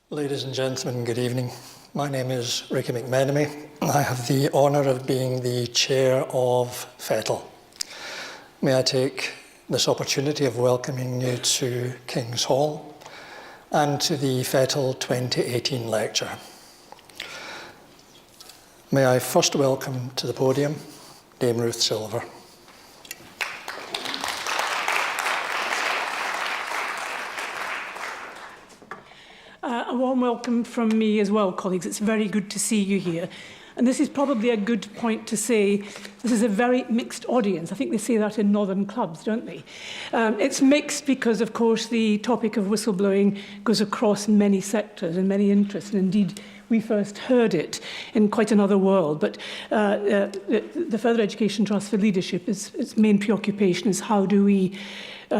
Ladies and gentlemen, good evening. My name is Ricky McMenemy. I have the honour of being the chair of FETL. May I take this opportunity of welcoming you to King's Hall and to the FETL 2018 lecture. May I first welcome to the podium Dame Ruth Silver. A warm welcome from me as well, colleagues. It's very good to see you here. And this is probably a good point to say this is a very mixed audience. I think they say that in northern clubs, don't they? It's mixed because, of course, the topic of whistleblowing goes across many sectors and many interests. And indeed, we first heard it in quite another world. But the Further Education Trust for Leadership, its main preoccupation is how do we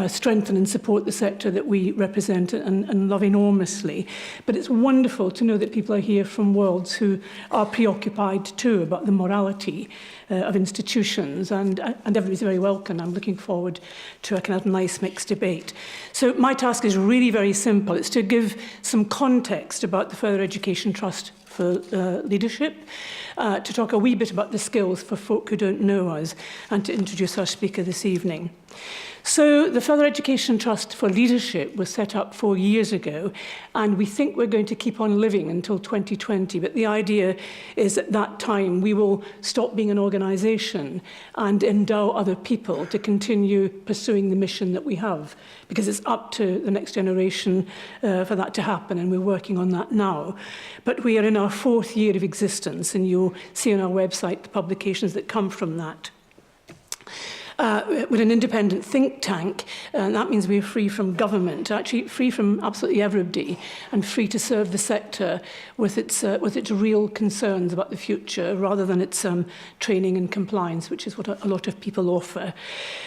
strengthen and support the sector that we represent and love enormously. But it's wonderful to know that people are here from worlds who are preoccupied too about the morality of institutions, and everybody's very welcome. I'm looking forward to a kind of nice mixed debate. So my task is really very simple. It's to give some context about the Further Education Trust for Leadership, to talk a wee bit about the skills for folk who don't know us, and to introduce our speaker this evening. So the Further Education Trust for Leadership was set up 4 years ago, and we think we're going to keep on living until 2020. But the idea is at that time we will stop being an organisation and endow other people to continue pursuing the mission that we have, because it's up to the next generation for that to happen, and we're working on that now. But we are in our 4th year of existence, and you'll see on our website the publications that come from that. We're an independent think tank, and that means we're free from government, actually free from absolutely everybody, and free to serve the sector with its real concerns about the future, rather than its training and compliance, which is what a lot of people offer.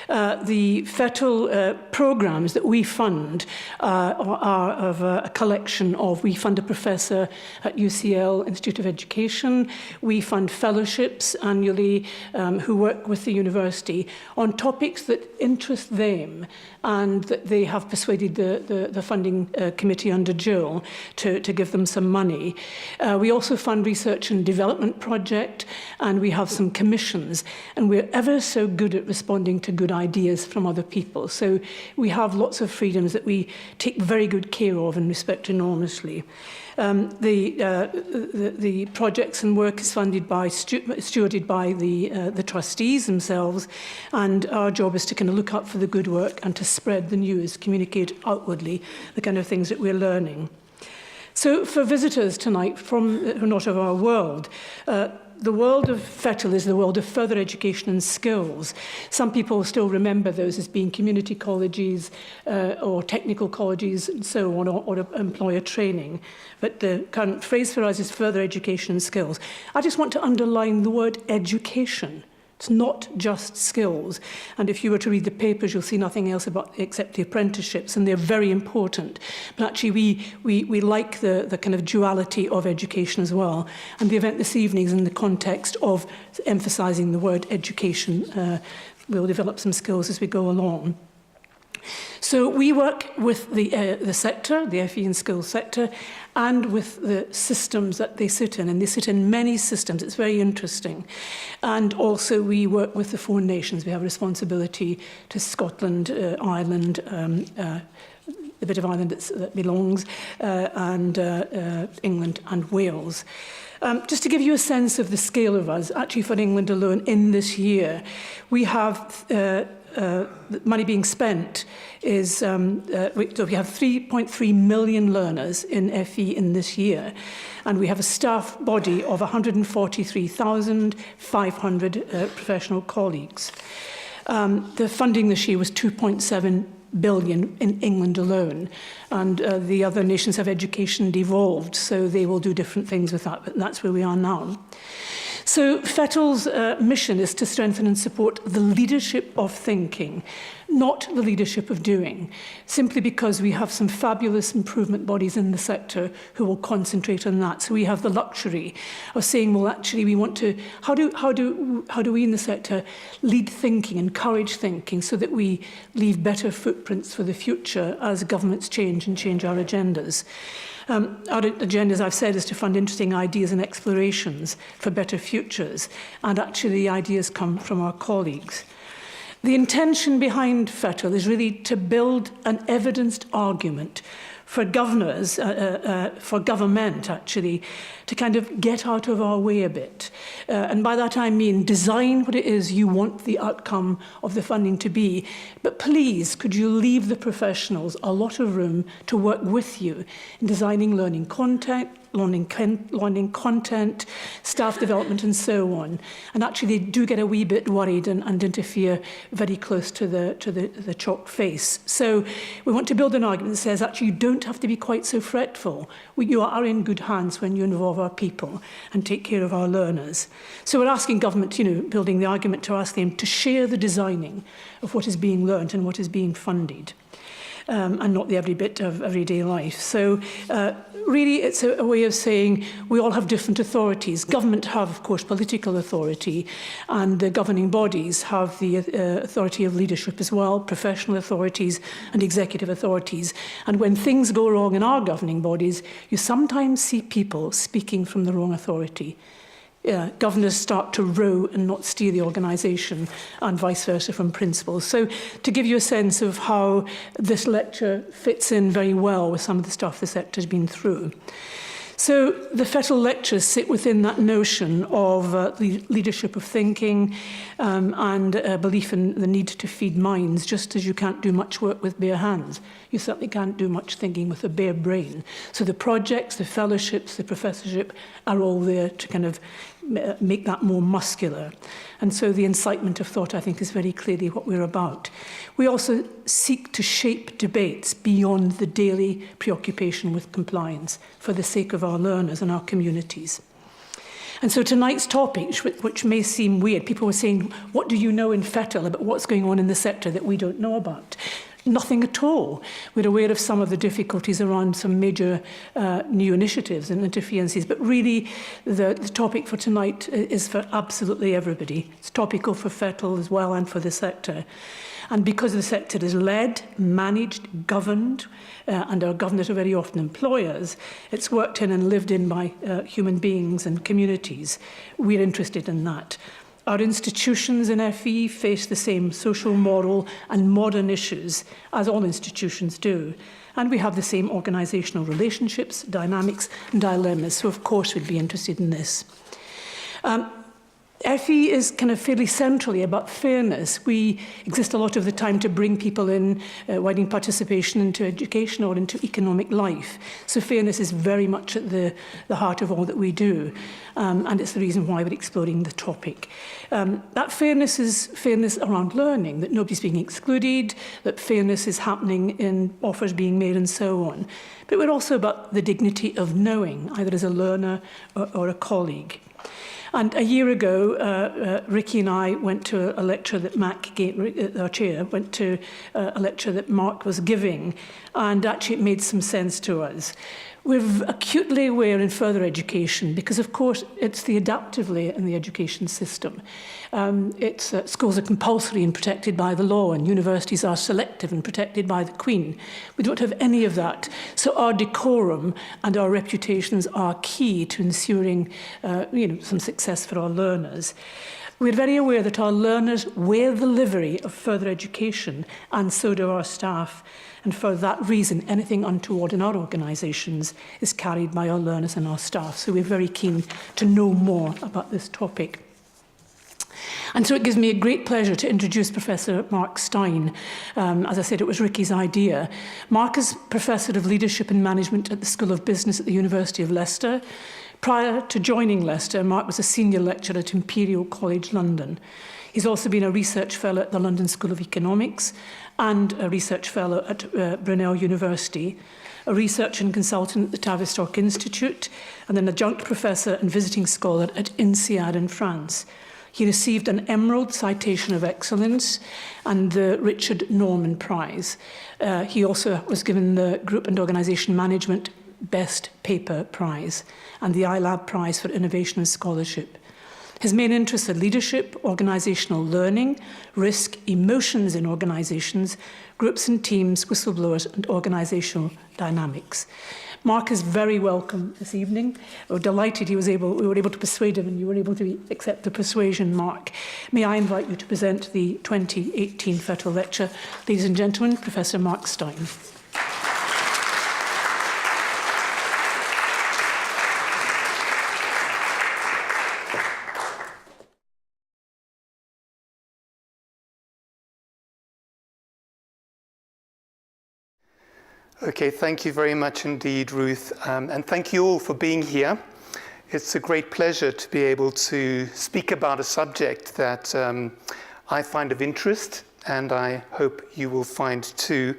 The FETL programmes that we fund are of a collection of, we fund a professor at UCL Institute of Education, we fund fellowships annually who work with the university on topics that interest them, and that they have persuaded the funding committee under Jill to give them some money. We also fund research and development project, and we have some commissions, and we're ever so good at responding to good ideas from other people. So we have lots of freedoms that we take very good care of and respect enormously. The projects and work is funded by, stewarded by the trustees themselves, and our job is to kind of look up for the good work and to spread the news, communicate outwardly the kind of things that we're learning. So for visitors tonight from who are not of our world, the world of FETL is the world of further education and skills. Some people still remember those as being community colleges or technical colleges and so on, or employer training. But the current phrase for us is further education and skills. I just want to underline the word education. It's not just skills. And if you were to read the papers, you'll see nothing else about except the apprenticeships, and they're very important. But actually, we like the kind of duality of education as well. And the event this evening is in the context of emphasising the word education. We'll develop some skills as we go along. So we work with the sector, the FE and skills sector, and with the systems that they sit in. And they sit in many systems. It's very interesting. And also we work with the 4 nations. We have a responsibility to Scotland, Ireland, the bit of Ireland that belongs, and England and Wales. Just to give you a sense of the scale of us, actually for England alone in this year, we have money being spent is, so we have 3.3 million learners in FE in this year, and we have a staff body of 143,500 professional colleagues. The funding this year was 2.7 billion in England alone, and the other nations have education devolved, so they will do different things with that, but that's where we are now. So FETL's mission is to strengthen and support the leadership of thinking, not the leadership of doing, simply because we have some fabulous improvement bodies in the sector who will concentrate on that. So we have the luxury of saying, well, actually, we want to, how do we in the sector lead thinking, encourage thinking, so that we leave better footprints for the future as governments change and change our agendas. Our agenda, as I've said, is to fund interesting ideas and explorations for better futures, and actually the ideas come from our colleagues. The intention behind FETL is really to build an evidenced argument for governors, for government actually, to kind of get out of our way a bit. And by that I mean design what it is you want the outcome of the funding to be, but please could you leave the professionals a lot of room to work with you in designing learning content, staff development and so on. And actually they do get a wee bit worried and interfere very close to the chalk face. So we want to build an argument that says actually you don't have to be quite so fretful. You are in good hands when you involve our people and take care of our learners. So we're asking government, building the argument to ask them to share the designing of what is being learnt and what is being funded. And not the every bit of everyday life. So really it's a way of saying we all have different authorities. Government have, of course, political authority, and the governing bodies have the authority of leadership as well, professional authorities and executive authorities. And when things go wrong in our governing bodies, you sometimes see people speaking from the wrong authority. Governors start to row and not steer the organisation, and vice versa from principals. So to give you a sense of how this lecture fits in very well with some of the stuff the sector's been through. So the FETL lectures sit within that notion of leadership of thinking and a belief in the need to feed minds, just as you can't do much work with bare hands. You certainly can't do much thinking with a bare brain. So the projects, the fellowships, the professorship are all there to kind of make that more muscular. And so the incitement of thought, I think, is very clearly what we're about. We also seek to shape debates beyond the daily preoccupation with compliance for the sake of our learners and our communities. And so tonight's topic, which may seem weird, people were saying, what do you know in FETL about what's going on in the sector that we don't know about? Nothing at all. We're aware of some of the difficulties around some major new initiatives and interferences, but really the topic for tonight is for absolutely everybody. It's topical for FETL as well and for the sector. And because the sector is led, managed, governed, and our governors are very often employers, it's worked in and lived in by human beings and communities. We're interested in that. Our institutions in FE face the same social, moral and modern issues as all institutions do. And we have the same organisational relationships, dynamics and dilemmas. So of course we'd be interested in this. FE is kind of fairly centrally about fairness. We exist a lot of the time to bring people in, widening participation into education or into economic life. So fairness is very much at the heart of all that we do. And it's the reason why we're exploring the topic. That fairness is fairness around learning, that nobody's being excluded, that fairness is happening in offers being made and so on. But we're also about the dignity of knowing, either as a learner or a colleague. And a year ago, Ricky and I went to a lecture that Mac gave, our chair, went to a lecture that Mark was giving, and actually it made some sense to us. We're acutely aware in further education, because of course it's the adaptive layer in the education system. Schools are compulsory and protected by the law, and universities are selective and protected by the Queen. We don't have any of that. So our decorum and our reputations are key to ensuring some success for our learners. We're very aware that our learners wear the livery of further education, and so do our staff. And for that reason, anything untoward in our organisations is carried by our learners and our staff. So we're very keen to know more about this topic. And so it gives me a great pleasure to introduce Professor Mark Stein. As I said, it was Ricky's idea. Mark is Professor of Leadership and Management at the School of Business at the University of Leicester. Prior to joining Leicester, Mark was a senior lecturer at Imperial College London. He's also been a research fellow at the London School of Economics and a research fellow at Brunel University, a research and consultant at the Tavistock Institute, and an adjunct professor and visiting scholar at INSEAD in France. He received an Emerald Citation of Excellence and the Richard Norman Prize. He also was given the Group and Organisation Management Best Paper Prize and the iLab Prize for Innovation and Scholarship. His main interests are leadership, organisational learning, risk, emotions in organisations, groups and teams, whistleblowers and organisational dynamics. Mark is very welcome this evening. We're delighted we were able to persuade him and you were able to accept the persuasion, Mark. May I invite you to present the 2018 FETL lecture. Ladies and gentlemen, Professor Mark Stein. Okay, thank you very much indeed, Ruth, and thank you all for being here. It's a great pleasure to be able to speak about a subject that I find of interest, and I hope you will find too.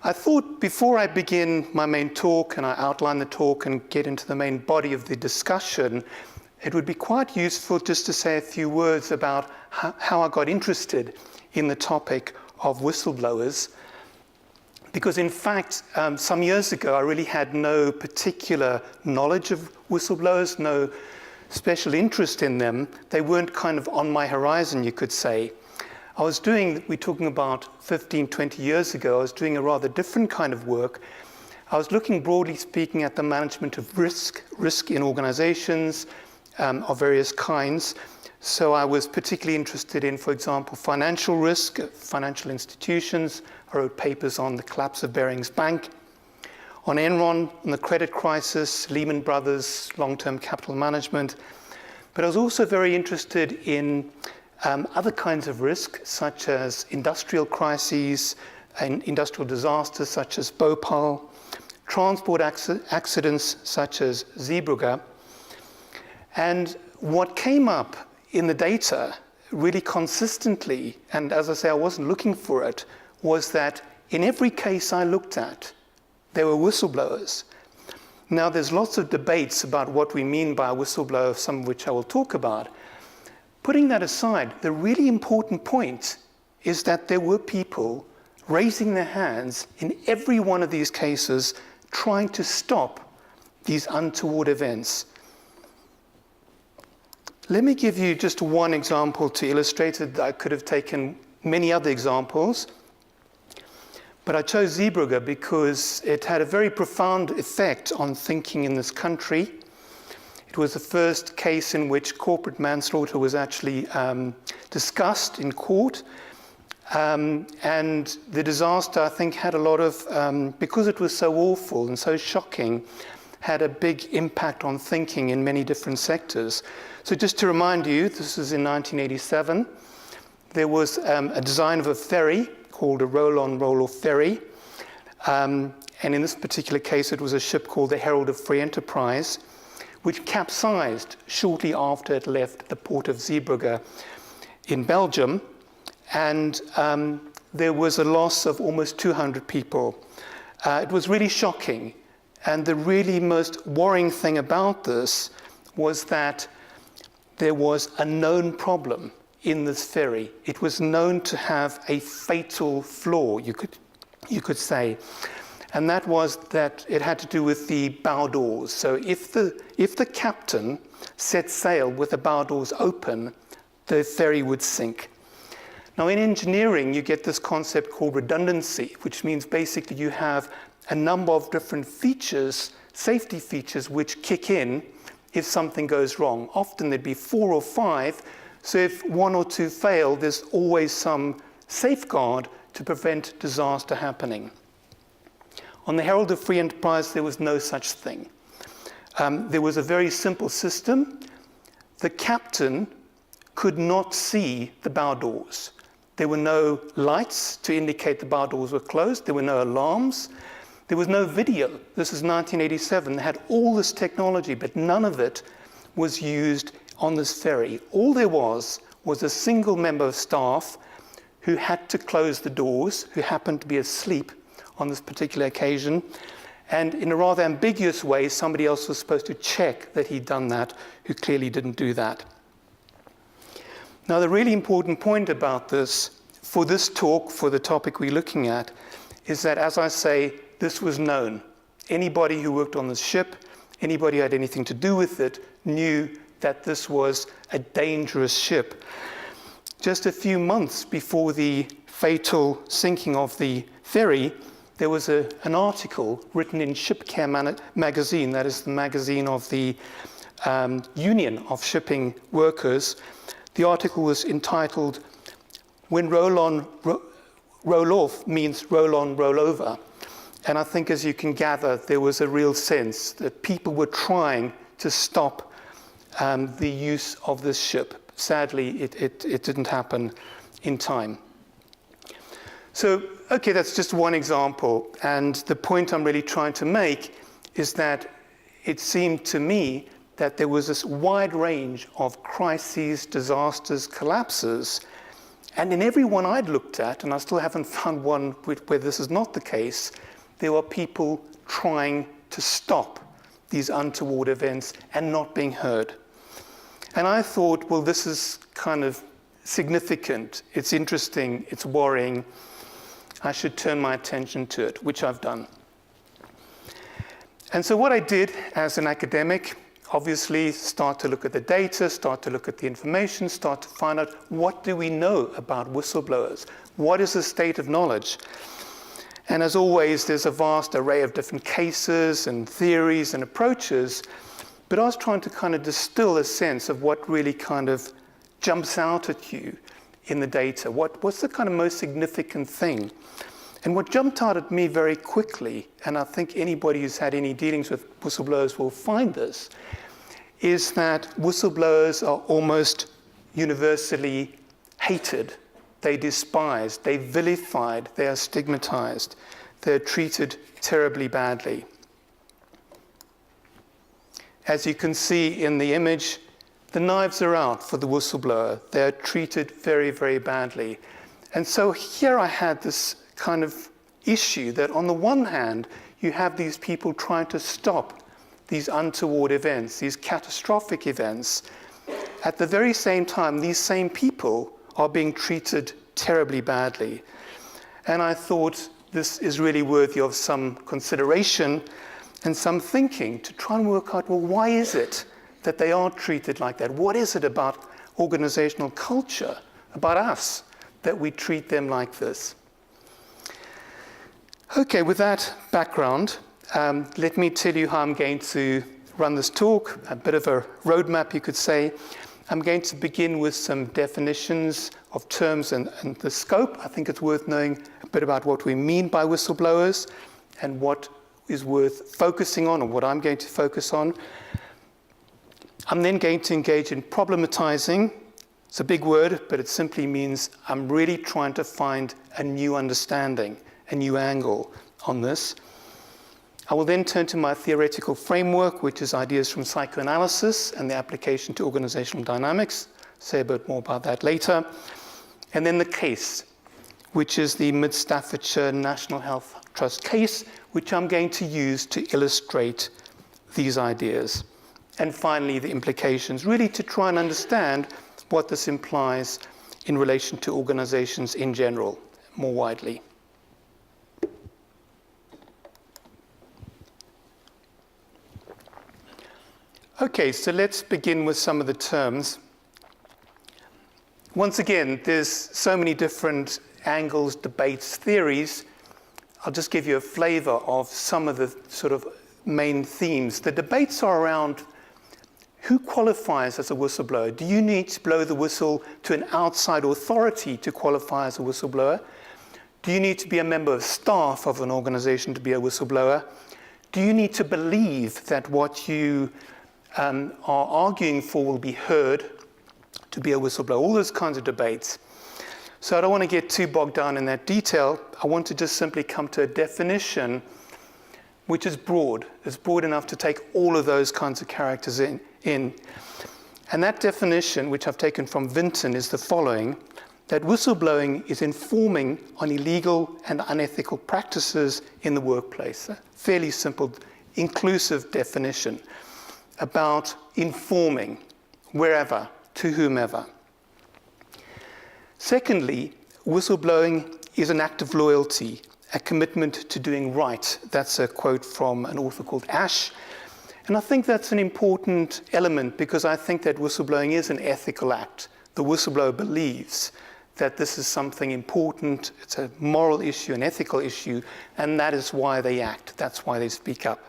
I thought before I begin my main talk and I outline the talk and get into the main body of the discussion, it would be quite useful just to say a few words about how I got interested in the topic of whistleblowers. Because in fact, some years ago, I really had no particular knowledge of whistleblowers, no special interest in them. They weren't kind of on my horizon, you could say. We're talking about 15, 20 years ago, I was doing a rather different kind of work. I was looking, broadly speaking, at the management of risk in organizations of various kinds. So I was particularly interested in, for example, financial risk, financial institutions. I wrote papers on the collapse of Barings Bank, on Enron, on the credit crisis, Lehman Brothers, long-term capital management. But I was also very interested in other kinds of risk, such as industrial crises and industrial disasters, such as Bhopal, transport accidents, such as Zeebrugge. And what came up in the data really consistently, and as I say, I wasn't looking for it, was that in every case I looked at, there were whistleblowers. Now, there's lots of debates about what we mean by a whistleblower, some of which I will talk about. Putting that aside, the really important point is that there were people raising their hands in every one of these cases, trying to stop these untoward events. Let me give you just one example to illustrate it. I could have taken many other examples. But I chose Zeebrugge because it had a very profound effect on thinking in this country. It was the first case in which corporate manslaughter was actually discussed in court. And the disaster, I think, had a lot of, because it was so awful and so shocking, had a big impact on thinking in many different sectors. So just to remind you, this is in 1987. There was a design of a ferry called a roll-on, roll-off ferry. And in this particular case, it was a ship called the Herald of Free Enterprise, which capsized shortly after it left the port of Zeebrugge in Belgium. And there was a loss of almost 200 people. It was really shocking. And the really most worrying thing about this was that there was a known problem in this ferry. It was known to have a fatal flaw, you could say. And that was that it had to do with the bow doors. So if the captain set sail with the bow doors open, the ferry would sink. Now in engineering, you get this concept called redundancy, which means basically you have a number of different features, safety features, which kick in if something goes wrong. Often there'd be 4 or 5. So if 1 or 2 fail, there's always some safeguard to prevent disaster happening. On the Herald of Free Enterprise, there was no such thing. There was a very simple system. The captain could not see the bow doors. There were no lights to indicate the bow doors were closed. There were no alarms. There was no video. This is 1987. They had all this technology, but none of it was used on this ferry. All there was a single member of staff who had to close the doors, who happened to be asleep on this particular occasion. And in a rather ambiguous way, somebody else was supposed to check that he'd done that, who clearly didn't do that. Now, the really important point about this, for this talk, for the topic we're looking at, is that, as I say, this was known. Anybody who worked on the ship, anybody who had anything to do with it, knew that this was a dangerous ship. Just a few months before the fatal sinking of the ferry, there was an article written in Ship Care magazine, that is the magazine of the Union of Shipping Workers. The article was entitled, "When Roll On, Roll Off Means Roll On, Roll Over." And I think, as you can gather, there was a real sense that people were trying to stop the use of this ship. Sadly, it didn't happen in time. So, okay, that's just one example. And the point I'm really trying to make is that it seemed to me that there was this wide range of crises, disasters, collapses. And in every one I'd looked at, and I still haven't found one where this is not the case, there were people trying to stop these untoward events and not being heard. And I thought, well, this is kind of significant. It's interesting. It's worrying. I should turn my attention to it, which I've done. And so what I did as an academic, obviously start to look at the data, start to look at the information, start to find out, what do we know about whistleblowers? What is the state of knowledge? And as always, there's a vast array of different cases and theories and approaches, but I was trying to kind of distill a sense of what really kind of jumps out at you in the data. What's the kind of most significant thing? And what jumped out at me very quickly, and I think anybody who's had any dealings with whistleblowers will find this, is that whistleblowers are almost universally hated. They're despised, they're vilified, they are stigmatized, they're treated terribly badly. As you can see in the image, the knives are out for the whistleblower. They're treated very, very badly. And so here I had this kind of issue that on the one hand, you have these people trying to stop these untoward events, these catastrophic events. At the very same time, these same people are being treated terribly badly. And I thought this is really worthy of some consideration and some thinking to try and work out, well, why is it that they are treated like that? What is it about organizational culture, about us, that we treat them like this? Okay, with that background, let me tell you how I'm going to run this talk, a bit of a roadmap, you could say. I'm going to begin with some definitions of terms and the scope. I think it's worth knowing a bit about what we mean by whistleblowers and what is worth focusing on, or what I'm going to focus on. I'm then going to engage in problematizing. It's a big word, but it simply means I'm really trying to find a new understanding, a new angle on this. I will then turn to my theoretical framework, which is ideas from psychoanalysis and the application to organizational dynamics. Say a bit more about that later. And then the case, which is the Mid-Staffordshire National Health Trust case, which I'm going to use to illustrate these ideas. And finally, the implications, really to try and understand what this implies in relation to organizations in general, more widely. Okay, so let's begin with some of the terms. Once again, there's so many different angles, debates, theories. I'll just give you a flavor of some of the sort of main themes. The debates are around who qualifies as a whistleblower. Do you need to blow the whistle to an outside authority to qualify as a whistleblower? Do you need to be a member of staff of an organization to be a whistleblower? Do you need to believe that what you are arguing for will be heard to be a whistleblower? All those kinds of debates. So I don't want to get too bogged down in that detail. I want to just simply come to a definition which is broad. It's broad enough to take all of those kinds of characters in. And that definition, which I've taken from Vinton, is the following: that whistleblowing is informing on illegal and unethical practices in the workplace. A fairly simple, inclusive definition about informing wherever, to whomever. Secondly, whistleblowing is an act of loyalty, a commitment to doing right. That's a quote from an author called Ash. And I think that's an important element because I think that whistleblowing is an ethical act. The whistleblower believes that this is something important, it's a moral issue, an ethical issue, and that is why they act, that's why they speak up.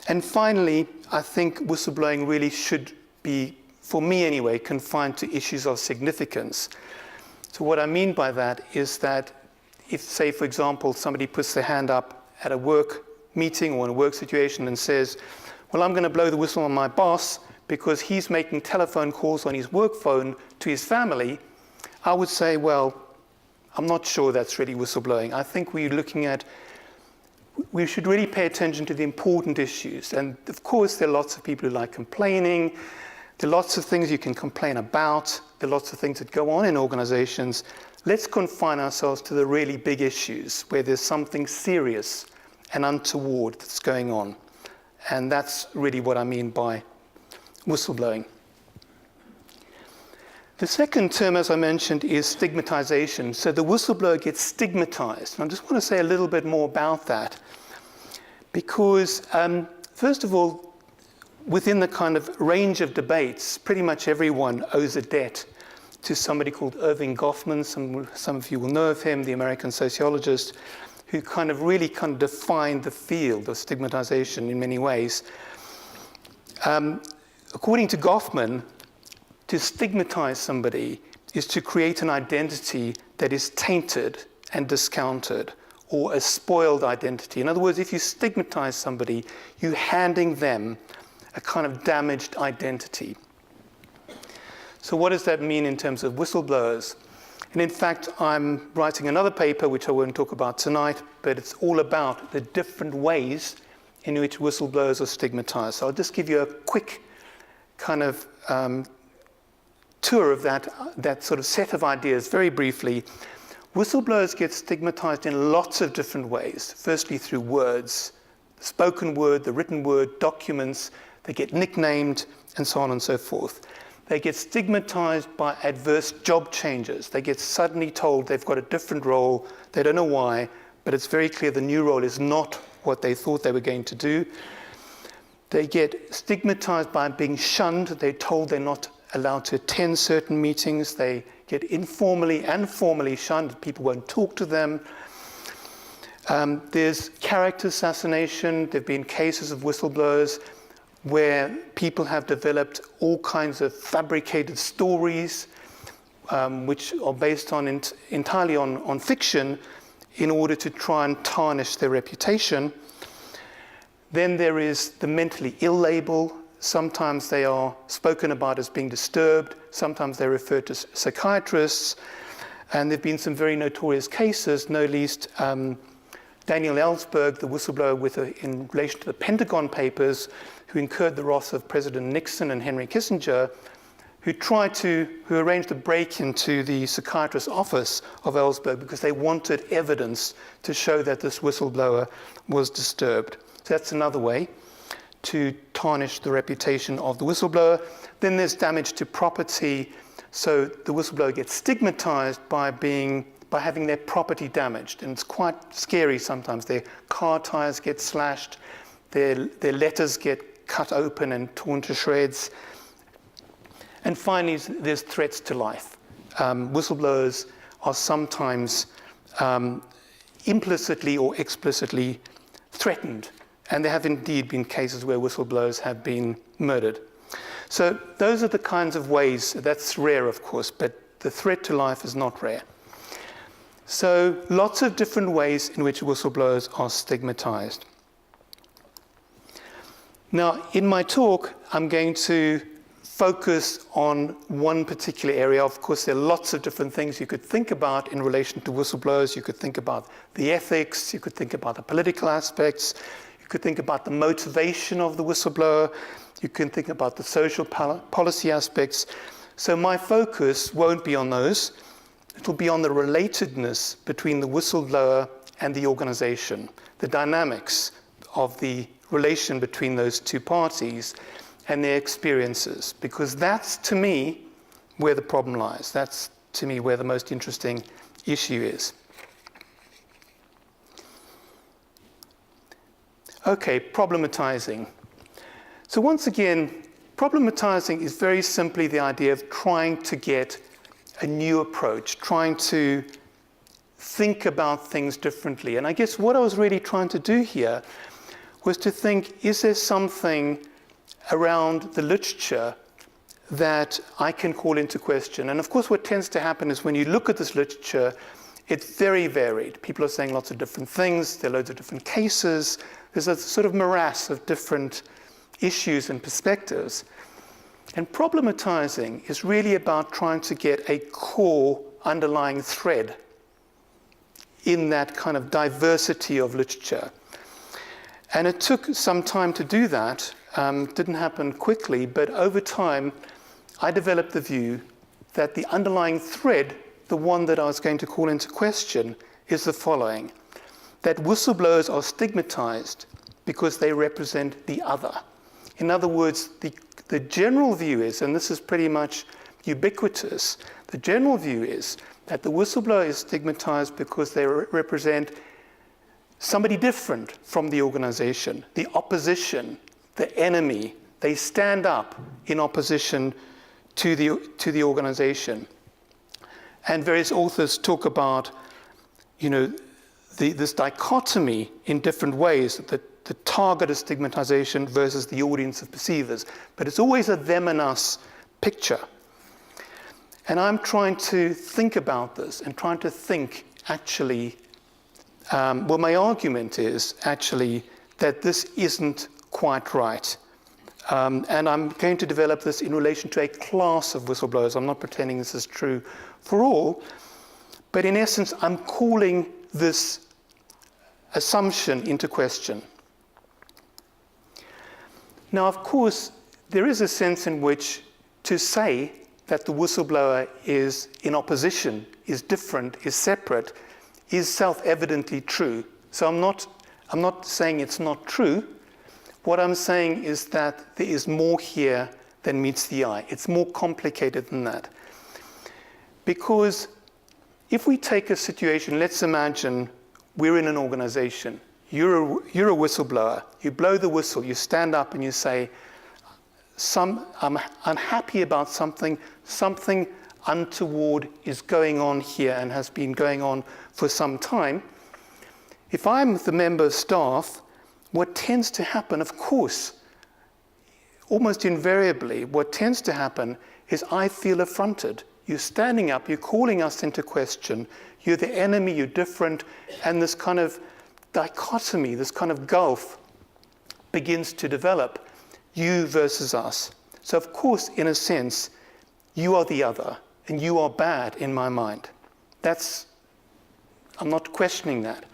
And finally, I think whistleblowing really should be, for me anyway, confined to issues of significance. So what I mean by that is that if, say, for example, somebody puts their hand up at a work meeting or in a work situation and says, well, I'm going to blow the whistle on my boss because he's making telephone calls on his work phone to his family, I would say, well, I'm not sure that's really whistleblowing. I think we should really pay attention to the important issues. And of course, there are lots of people who like complaining. There are lots of things you can complain about. There are lots of things that go on in organizations. Let's confine ourselves to the really big issues where there's something serious and untoward that's going on. And that's really what I mean by whistleblowing. The second term, as I mentioned, is stigmatization. So the whistleblower gets stigmatized. And I just want to say a little bit more about that. Because, first of all, within the kind of range of debates, pretty much everyone owes a debt to somebody called Erving Goffman. Some of you will know of him, the American sociologist, who really defined the field of stigmatization in many ways. According to Goffman, to stigmatize somebody is to create an identity that is tainted and discounted, or a spoiled identity. In other words, if you stigmatize somebody, you're handing them a kind of damaged identity. So what does that mean in terms of whistleblowers? And in fact, I'm writing another paper, which I won't talk about tonight, but it's all about the different ways in which whistleblowers are stigmatized. So I'll just give you a quick kind of tour of that sort of set of ideas very briefly. Whistleblowers get stigmatized in lots of different ways. Firstly, through words, the spoken word, the written word, documents. They get nicknamed, and so on and so forth. They get stigmatized by adverse job changes. They get suddenly told they've got a different role. They don't know why, but it's very clear the new role is not what they thought they were going to do. They get stigmatized by being shunned. They're told they're not allowed to attend certain meetings. They get informally and formally shunned. People won't talk to them. There's character assassination. There have been cases of whistleblowers where people have developed all kinds of fabricated stories which are based on entirely on fiction in order to try and tarnish their reputation. Then there is the mentally ill label. Sometimes they are spoken about as being disturbed. Sometimes they're referred to psychiatrists. And there have been some very notorious cases, no least Daniel Ellsberg, the whistleblower in relation to the Pentagon Papers, who incurred the wrath of President Nixon and Henry Kissinger, who arranged a break into the psychiatrist's office of Ellsberg because they wanted evidence to show that this whistleblower was disturbed. So that's another way to tarnish the reputation of the whistleblower. Then there's damage to property. So the whistleblower gets stigmatized by having their property damaged. And it's quite scary sometimes. Their car tires get slashed. Their letters get cut open and torn to shreds. And finally, there's threats to life. Whistleblowers are sometimes implicitly or explicitly threatened. And there have indeed been cases where whistleblowers have been murdered. So those are the kinds of ways. That's rare, of course, but the threat to life is not rare. So lots of different ways in which whistleblowers are stigmatized. Now, in my talk, I'm going to focus on one particular area. Of course, there are lots of different things you could think about in relation to whistleblowers. You could think about the ethics. You could think about the political aspects. You could think about the motivation of the whistleblower. You can think about the social policy aspects. So my focus won't be on those. It'll be on the relatedness between the whistleblower and the organization, the dynamics of the relation between those two parties and their experiences, because that's, to me, where the problem lies. That's, to me, where the most interesting issue is. Okay, problematizing. So once again, problematizing is very simply the idea of trying to get a new approach, trying to think about things differently. And I guess what I was really trying to do here was to think, is there something around the literature that I can call into question? And of course, what tends to happen is when you look at this literature, it's very varied. People are saying lots of different things. There are loads of different cases. There's a sort of morass of different issues and perspectives. And problematizing is really about trying to get a core underlying thread in that kind of diversity of literature. And it took some time to do that. Didn't happen quickly, but over time, I developed the view that the underlying thread, the one that I was going to call into question, is the following: that whistleblowers are stigmatized because they represent the other. In other words, the general view is, and this is pretty much ubiquitous, the general view is that the whistleblower is stigmatized because they represent somebody different from the organization, the opposition, the enemy. They stand up in opposition to the organization. And various authors talk about, this dichotomy in different ways, that the target of stigmatization versus the audience of perceivers. But it's always a them and us picture. And I'm trying to think about this and trying to think actually, my argument is actually that this isn't quite right. And I'm going to develop this in relation to a class of whistleblowers. I'm not pretending this is true for all, but in essence, I'm calling this assumption into question. Now, of course, there is a sense in which to say that the whistleblower is in opposition, is different, is separate, is self-evidently true. So I'm not saying it's not true. What I'm saying is that there is more here than meets the eye. It's more complicated than that. Because if we take a situation, let's imagine we're in an organization. You're a whistleblower. You blow the whistle. You stand up and you say, I'm unhappy about something. Something untoward is going on here and has been going on for some time. If I'm the member of staff, what tends to happen, of course, almost invariably, what tends to happen is I feel affronted. You're standing up, you're calling us into question, you're the enemy, you're different, and this kind of dichotomy, this kind of gulf begins to develop, you versus us. So of course, in a sense, you are the other, and you are bad in my mind. I'm not questioning that.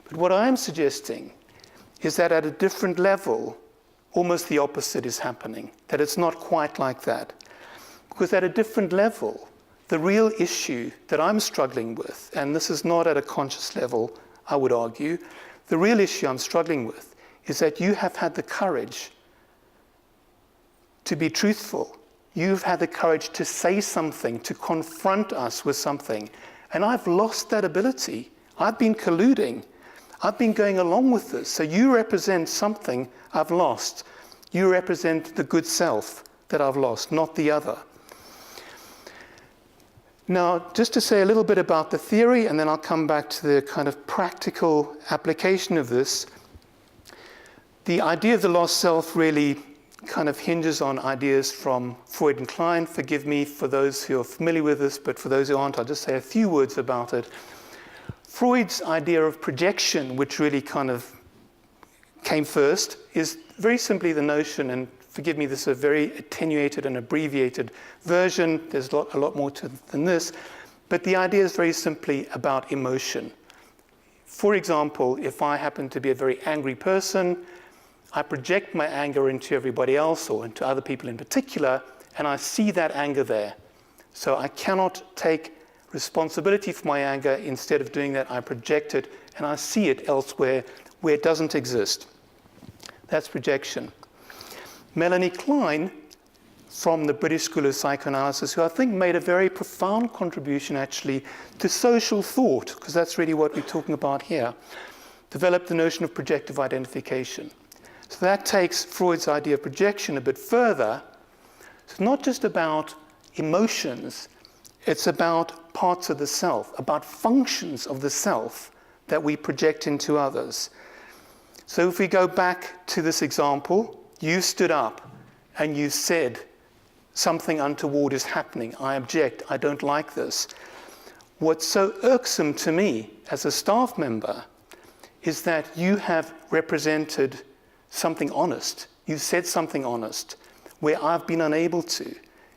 But what I am suggesting is that at a different level, almost the opposite is happening, that it's not quite like that. Because at a different level, the real issue that I'm struggling with, and this is not at a conscious level, I would argue, the real issue I'm struggling with is that you have had the courage to be truthful. You've had the courage to say something, to confront us with something. And I've lost that ability. I've been colluding. I've been going along with this. So you represent something I've lost. You represent the good self that I've lost, not the other. Now, just to say a little bit about the theory, and then I'll come back to the kind of practical application of this. The idea of the lost self really kind of hinges on ideas from Freud and Klein. Forgive me for those who are familiar with this, but for those who aren't, I'll just say a few words about it. Freud's idea of projection, which really kind of came first, is very simply the notion, and forgive me, this is a very attenuated and abbreviated version. There's a lot more to it than this. But the idea is very simply about emotion. For example, if I happen to be a very angry person, I project my anger into everybody else or into other people in particular, and I see that anger there. So I cannot take responsibility for my anger. Instead of doing that, I project it, and I see it elsewhere where it doesn't exist. That's projection. Melanie Klein, from the British School of Psychoanalysis, who I think made a very profound contribution actually to social thought, because that's really what we're talking about here, developed the notion of projective identification. So that takes Freud's idea of projection a bit further. It's not just about emotions, it's about parts of the self, about functions of the self that we project into others. So if we go back to this example, you stood up and you said, something untoward is happening, I object, I don't like this. What's so irksome to me as a staff member is that you have represented something honest. You've said something honest where I've been unable to.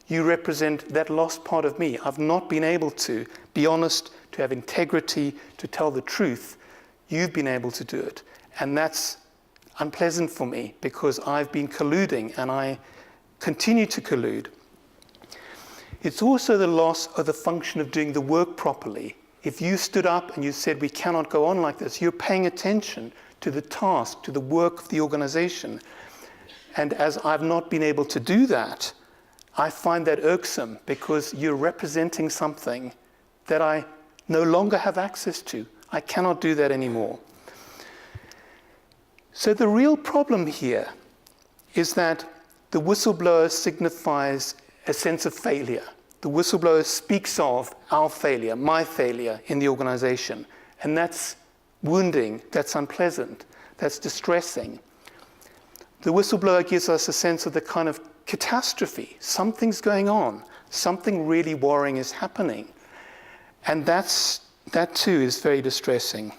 You represent that lost part of me. I've not been able to be honest, to have integrity, to tell the truth. You've been able to do it. And that's unpleasant for me because I've been colluding and I continue to collude. It's also the loss of the function of doing the work properly. If you stood up and you said, we cannot go on like this, you're paying attention to the task, to the work of the organization. And as I've not been able to do that, I find that irksome because you're representing something that I no longer have access to. I cannot do that anymore. So the real problem here is that the whistleblower signifies a sense of failure. The whistleblower speaks of our failure, my failure in the organization. And that's wounding, that's unpleasant, that's distressing. The whistleblower gives us a sense of the kind of catastrophe. Something's going on. Something really worrying is happening. And that too is very distressing.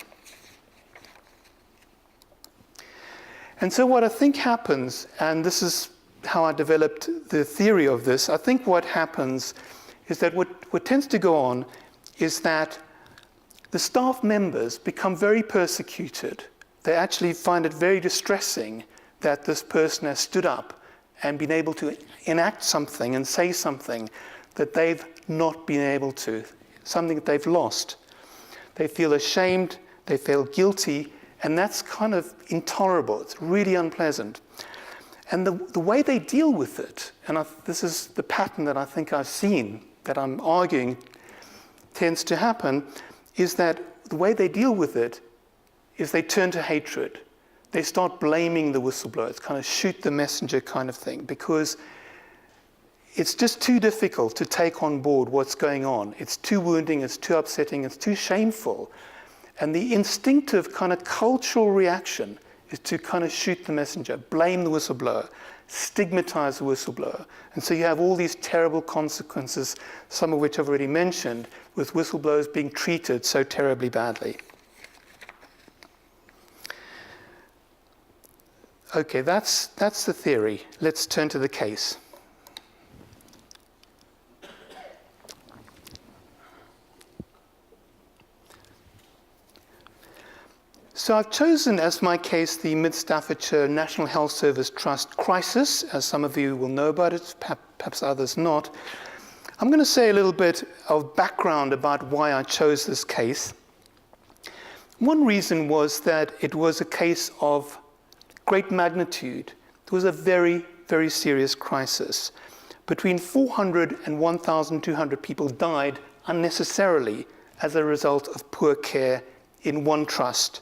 And so what I think happens, and this is how I developed the theory of this, I think what happens is that what tends to go on is that the staff members become very persecuted. They actually find it very distressing that this person has stood up and been able to enact something and say something that they've not been able to, something that they've lost. They feel ashamed, they feel guilty, and that's kind of intolerable. It's really unpleasant. And the way they deal with it, and this is the pattern that I think I've seen, that I'm arguing tends to happen, is that the way they deal with it is they turn to hatred. They start blaming the whistleblower. It's kind of shoot the messenger kind of thing, because it's just too difficult to take on board what's going on. It's too wounding, it's too upsetting, it's too shameful. And the instinctive kind of cultural reaction is to kind of shoot the messenger, blame the whistleblower, stigmatize the whistleblower. And so you have all these terrible consequences, some of which I've already mentioned, with whistleblowers being treated so terribly badly. Okay, that's the theory. Let's turn to the case. So I've chosen as my case the Mid-Staffordshire National Health Service Trust crisis, as some of you will know about it, perhaps others not. I'm going to say a little bit of background about why I chose this case. One reason was that it was a case of great magnitude. It was a very, very serious crisis. Between 400 and 1,200 people died unnecessarily as a result of poor care in one trust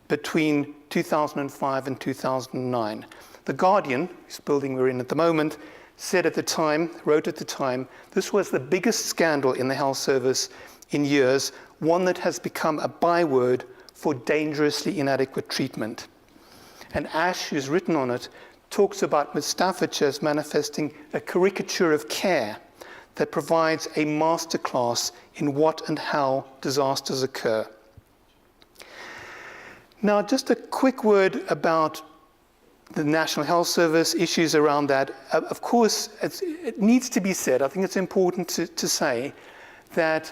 between 2005 and 2009. The Guardian, whose building we're in at the moment, said at the time, wrote at the time, this was the biggest scandal in the health service in years, one that has become a byword for dangerously inadequate treatment. And Ash, who's written on it, talks about Mid-Staffordshire as manifesting a caricature of care that provides a masterclass in what and how disasters occur. Now, just a quick word about the National Health Service, issues around that. Of course, it needs to be said, I think it's important to say that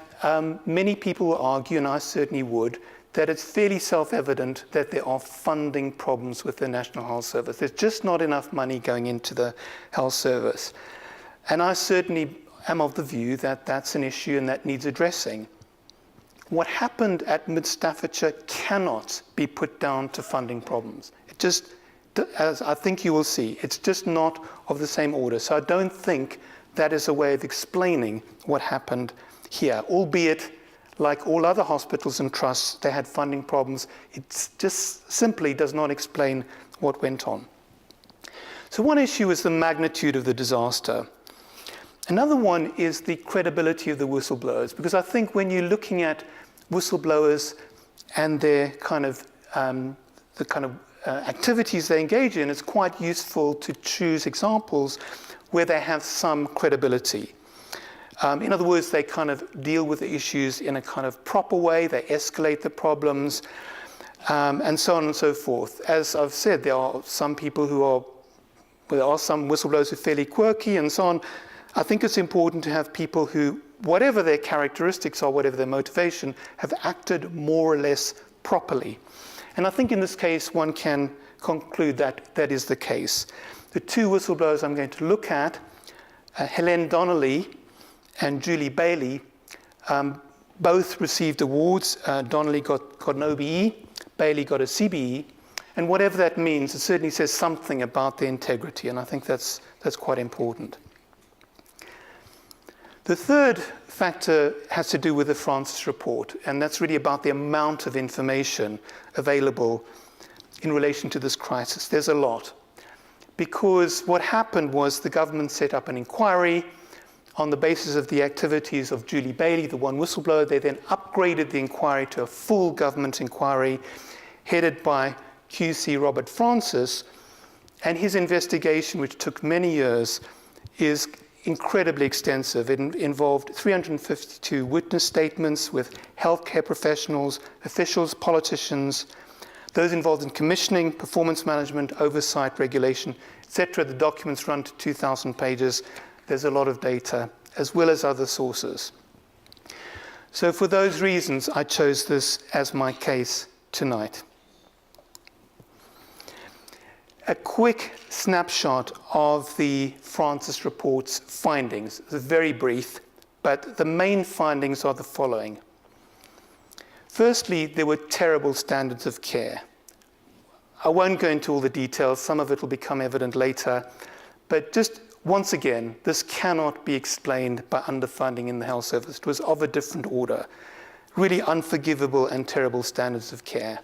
many people will argue, and I certainly would, that it's fairly self-evident that there are funding problems with the National Health Service. There's just not enough money going into the health service. And I certainly am of the view that that's an issue and that needs addressing. What happened at Mid-Staffordshire cannot be put down to funding problems. It just, as I think you will see, it's just not of the same order. So I don't think that is a way of explaining what happened here, albeit like all other hospitals and trusts, they had funding problems. It just simply does not explain what went on. So one issue is the magnitude of the disaster. Another one is the credibility of the whistleblowers, because I think when you're looking at whistleblowers and their activities they engage in, it's quite useful to choose examples where they have some credibility. In other words, they kind of deal with the issues in a kind of proper way, they escalate the problems, and so on and so forth. As I've said, there are some whistleblowers who are fairly quirky and so on. I think it's important to have people who, whatever their characteristics are, whatever their motivation, have acted more or less properly. And I think in this case, one can conclude that that is the case. The two whistleblowers I'm going to look at, Helen Donnelly and Julie Bailey, both received awards. Donnelly got an OBE, Bailey got a CBE. And whatever that means, it certainly says something about their integrity, and I think that's quite important. The third factor has to do with the Francis report, and that's really about the amount of information available in relation to this crisis. There's a lot. Because what happened was the government set up an inquiry on the basis of the activities of Julie Bailey, the one whistleblower. They then upgraded the inquiry to a full government inquiry headed by QC Robert Francis, and his investigation, which took many years, is incredibly extensive. It involved 352 witness statements with healthcare professionals, officials, politicians, those involved in commissioning, performance management, oversight, regulation, etc. The documents run to 2,000 pages. There's a lot of data, as well as other sources. So for those reasons, I chose this as my case tonight. A quick snapshot of the Francis report's findings. It's very brief, but the main findings are the following. Firstly, there were terrible standards of care. I won't go into all the details. Some of it will become evident later. But just once again, this cannot be explained by underfunding in the health service. It was of a different order. Really unforgivable and terrible standards of care.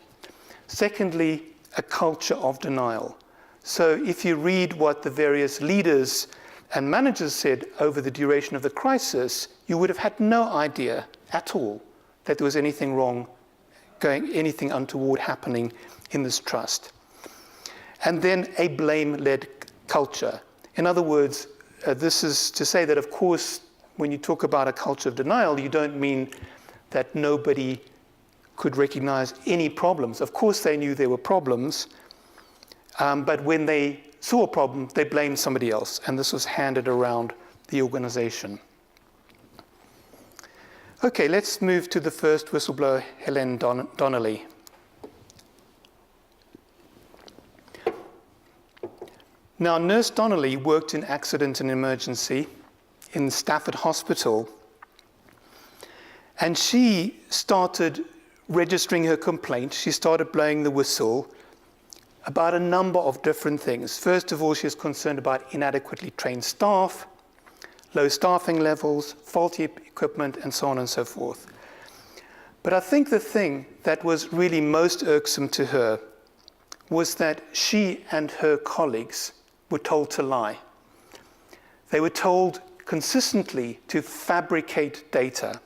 Secondly, a culture of denial. So if you read what the various leaders and managers said over the duration of the crisis, you would have had no idea at all that there was anything wrong, anything untoward happening in this trust. And then a blame-led culture. In other words, this is to say that, of course, when you talk about a culture of denial, you don't mean that nobody could recognize any problems. Of course, they knew there were problems, but when they saw a problem, they blamed somebody else, and this was handed around the organization. Okay, let's move to the first whistleblower, Helen Donnelly. Now, Nurse Donnelly worked in accident and emergency in Stafford Hospital, and she started registering her complaint. She started blowing the whistle about a number of different things. First of all, she was concerned about inadequately trained staff, low staffing levels, faulty equipment, and so on and so forth. But I think the thing that was really most irksome to her was that she and her colleagues were told to lie. They were told consistently to fabricate data.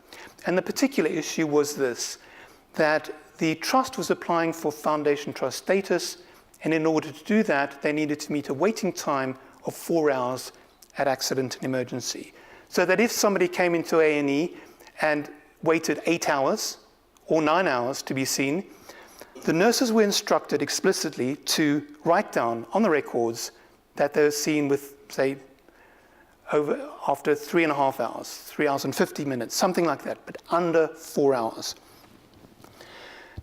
And the particular issue was this, that the trust was applying for foundation trust status, and in order to do that, they needed to meet a waiting time of 4 hours at accident and emergency. So that if somebody came into A&E and waited 8 hours or 9 hours to be seen, the nurses were instructed explicitly to write down on the records that they were seen with, say, after 3.5 hours, 3 hours and 50 minutes, something like that, but under 4 hours.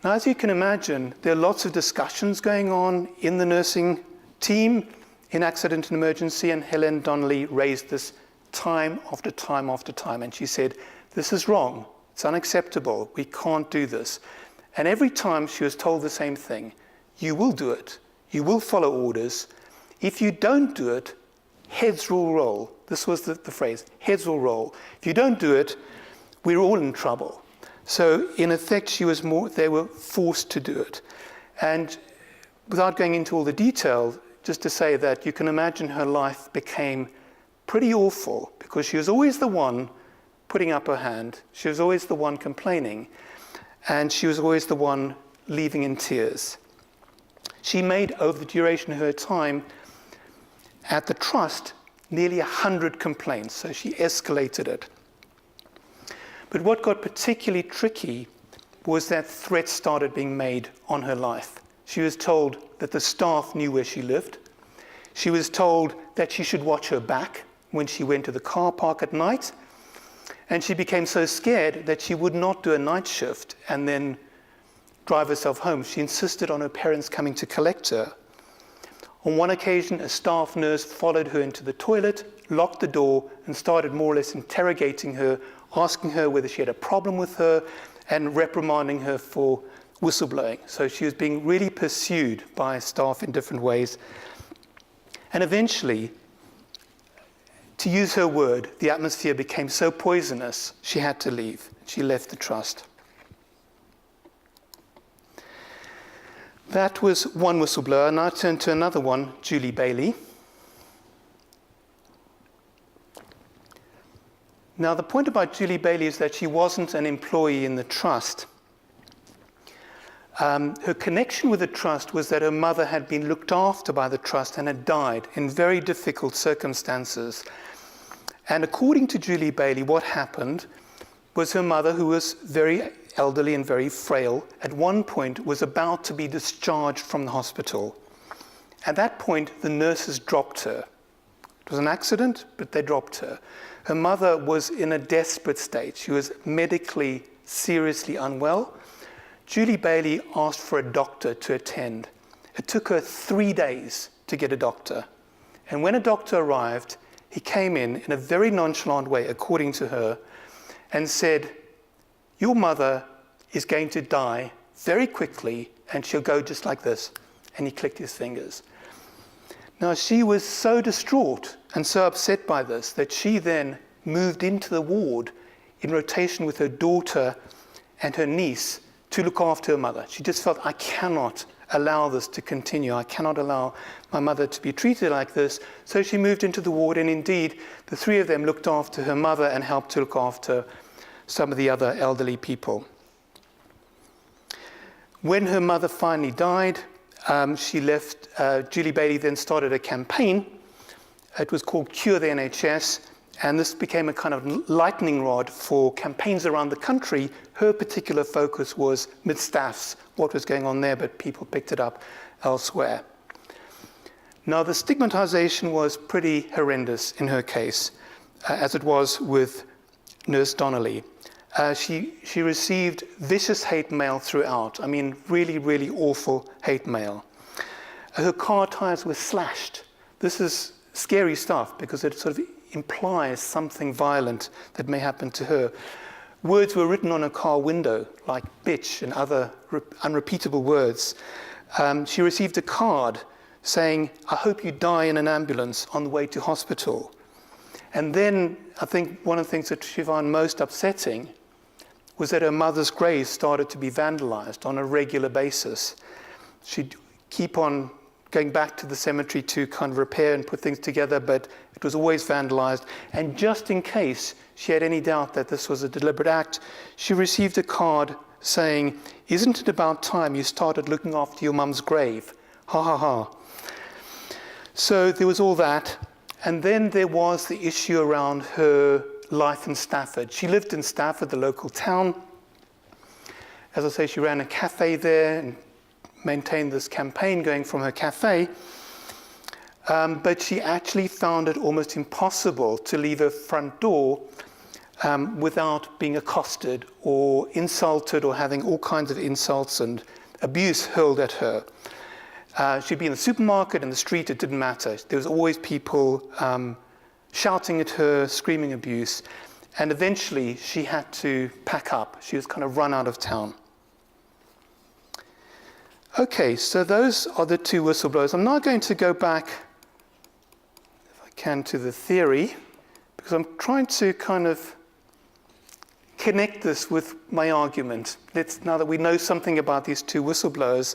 Now, as you can imagine, there are lots of discussions going on in the nursing team in accident and emergency, and Helen Donnelly raised this time after time after time, and she said, this is wrong, it's unacceptable, we can't do this. And every time she was told the same thing, you will do it, you will follow orders. If you don't do it, heads will roll. This was the phrase, heads will roll. If you don't do it, we're all in trouble. So in effect, they were forced to do it. And without going into all the detail, just to say that you can imagine her life became pretty awful because she was always the one putting up her hand. She was always the one complaining. And she was always the one leaving in tears. She made, over the duration of her time at the trust, nearly 100 complaints. So she escalated it. But what got particularly tricky was that threats started being made on her life. She was told that the staff knew where she lived. She was told that she should watch her back when she went to the car park at night. And she became so scared that she would not do a night shift and then drive herself home. She insisted on her parents coming to collect her. On one occasion, a staff nurse followed her into the toilet, locked the door, and started more or less interrogating her, asking her whether she had a problem with her, and reprimanding her for whistleblowing. So she was being really pursued by staff in different ways. And eventually, to use her word, the atmosphere became so poisonous, she had to leave. She left the trust. That was one whistleblower. Now I turn to another one, Julie Bailey. Now, the point about Julie Bailey is that she wasn't an employee in the trust. Her connection with the trust was that her mother had been looked after by the trust and had died in very difficult circumstances. And according to Julie Bailey, what happened was her mother, who was very elderly and very frail, at one point was about to be discharged from the hospital. At that point, the nurses dropped her. It was an accident, but they dropped her. Her mother was in a desperate state. She was medically seriously unwell. Julie Bailey asked for a doctor to attend. It took her 3 days to get a doctor. And when a doctor arrived, he came in a very nonchalant way, according to her, and said, "Your mother is going to die very quickly, and she'll go just like this." And he clicked his fingers. Now, she was so distraught and so upset by this that she then moved into the ward in rotation with her daughter and her niece to look after her mother. She just felt, I cannot allow this to continue. I cannot allow my mother to be treated like this. So she moved into the ward, and indeed, the three of them looked after her mother and helped to look after some of the other elderly people. When her mother finally died, she left. Julie Bailey then started a campaign. It was called Cure the NHS, and this became a kind of lightning rod for campaigns around the country. Her particular focus was mid-staffs, what was going on there, but people picked it up elsewhere. Now, the stigmatization was pretty horrendous in her case, as it was with Nurse Donnelly. She received vicious hate mail throughout. I mean, really, really awful hate mail. Her car tires were slashed. This is scary stuff because it sort of implies something violent that may happen to her. Words were written on her car window, like bitch and other unrepeatable words. She received a card saying, "I hope you die in an ambulance on the way to hospital." And then I think one of the things that she found most upsetting was that her mother's grave started to be vandalized on a regular basis. She'd keep on going back to the cemetery to kind of repair and put things together, but it was always vandalized. And just in case she had any doubt that this was a deliberate act, she received a card saying, "Isn't it about time you started looking after your mum's grave? Ha ha ha." So there was all that. And then there was the issue around her life in Stafford. She lived in Stafford, the local town. As I say, she ran a cafe there and maintained this campaign going from her cafe. But she actually found it almost impossible to leave her front door without being accosted or insulted or having all kinds of insults and abuse hurled at her. She'd be in the supermarket, in the street, it didn't matter. There was always people shouting at her, screaming abuse. And eventually, she had to pack up. She was kind of run out of town. Okay, so those are the two whistleblowers. I'm now going to go back, if I can, to the theory, because I'm trying to kind of connect this with my argument. Now that we know something about these two whistleblowers,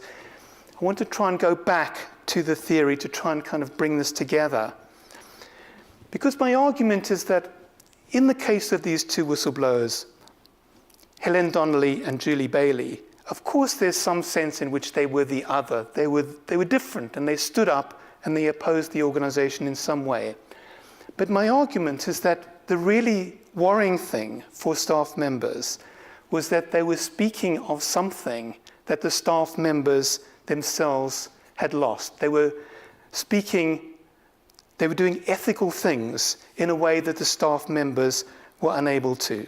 I want to try and go back to the theory to try and kind of bring this together. Because my argument is that in the case of these two whistleblowers, Helen Donnelly and Julie Bailey, of course there's some sense in which they were the other. They were different, and they stood up and they opposed the organization in some way. But my argument is that the really worrying thing for staff members was that they were speaking of something that the staff members themselves had lost. They were doing ethical things in a way that the staff members were unable to.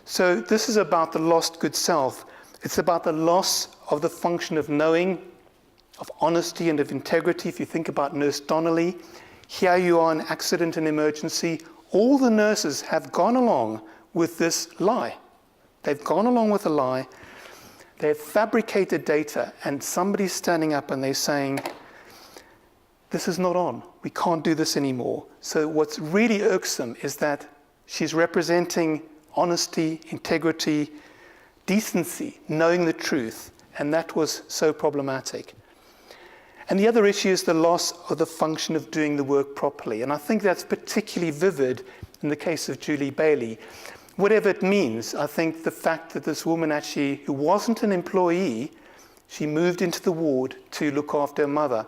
So this is about the lost good self. It's about the loss of the function of knowing, of honesty and of integrity. If you think about Nurse Donnelly, here you are in accident and emergency. All the nurses have gone along with this lie. They've gone along with a lie. They've fabricated data, and somebody's standing up and they're saying, this is not on. We can't do this anymore. So what's really irksome is that she's representing honesty, integrity, decency, knowing the truth, and that was so problematic. And the other issue is the loss of the function of doing the work properly. And I think that's particularly vivid in the case of Julie Bailey. Whatever it means, I think the fact that this woman actually, who wasn't an employee, she moved into the ward to look after her mother,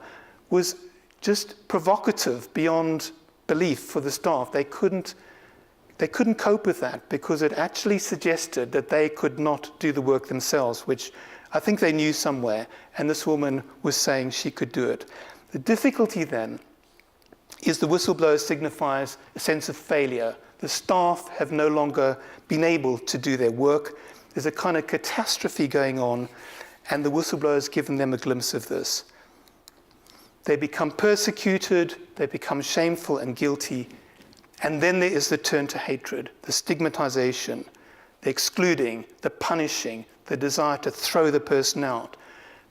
was just provocative beyond belief for the staff. They couldn't cope with that because it actually suggested that they could not do the work themselves, which I think they knew somewhere, and this woman was saying she could do it. The difficulty then is the whistleblower signifies a sense of failure. The staff have no longer been able to do their work. There's a kind of catastrophe going on, and the whistleblower has given them a glimpse of this. They become persecuted, they become shameful and guilty, and then there is the turn to hatred, the stigmatization, the excluding, the punishing, the desire to throw the person out,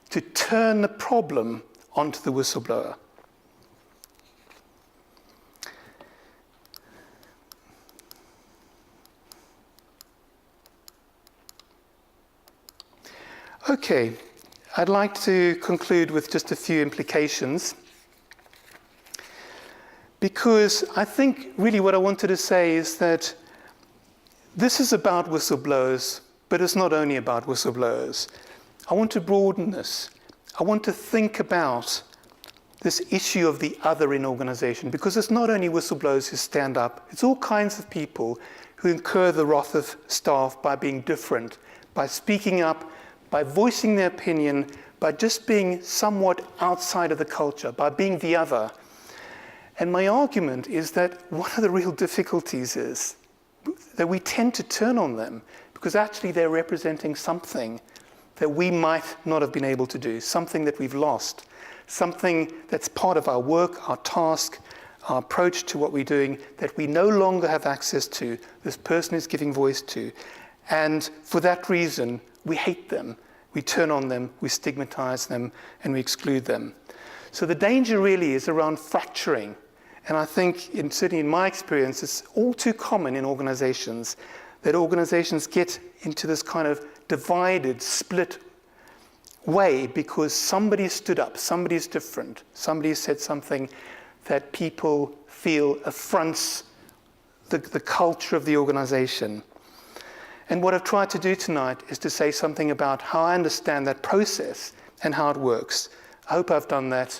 to turn the problem onto the whistleblower. Okay, I'd like to conclude with just a few implications, because I think really what I wanted to say is that this is about whistleblowers, but it's not only about whistleblowers. I want to broaden this. I want to think about this issue of the other in organization, because it's not only whistleblowers who stand up, it's all kinds of people who incur the wrath of staff by being different, by speaking up, by voicing their opinion, by just being somewhat outside of the culture, by being the other. And my argument is that one of the real difficulties is that we tend to turn on them because actually they're representing something that we might not have been able to do, something that we've lost, something that's part of our work, our task, our approach to what we're doing that we no longer have access to, this person is giving voice to. And for that reason, we hate them, we turn on them, we stigmatize them, and we exclude them. So the danger really is around fracturing. And I think, certainly in my experience, it's all too common in organizations that organizations get into this kind of divided, split way because somebody stood up, somebody's different, somebody said something that people feel affronts the culture of the organization. And what I've tried to do tonight is to say something about how I understand that process and how it works. I hope I've done that.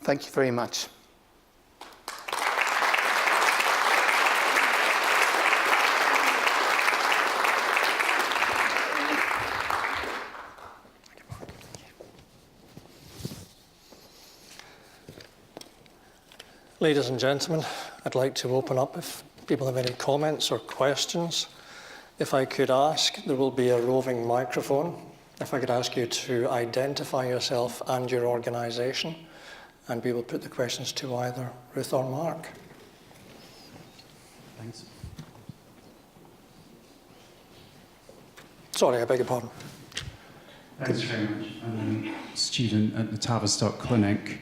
Thank you very much. Ladies and gentlemen, I'd like to open up if people have any comments or questions. If I could ask, there will be a roving microphone. If I could ask you to identify yourself and your organisation, and we will put the questions to either Ruth or Mark. Thanks. Sorry, I beg your pardon. Thanks very much. I'm a student at the Tavistock Clinic.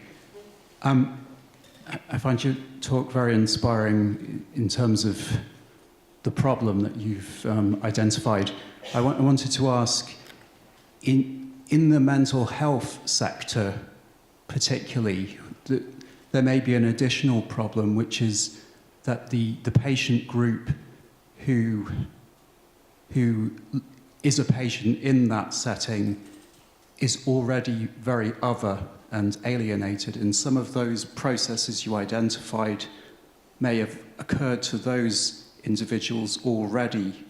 I find your talk very inspiring in terms of the problem that you've identified. I wanted to ask, in the mental health sector, particularly, there may be an additional problem, which is that the patient group who is a patient in that setting is already very other and alienated, and some of those processes you identified may have occurred to those individuals already.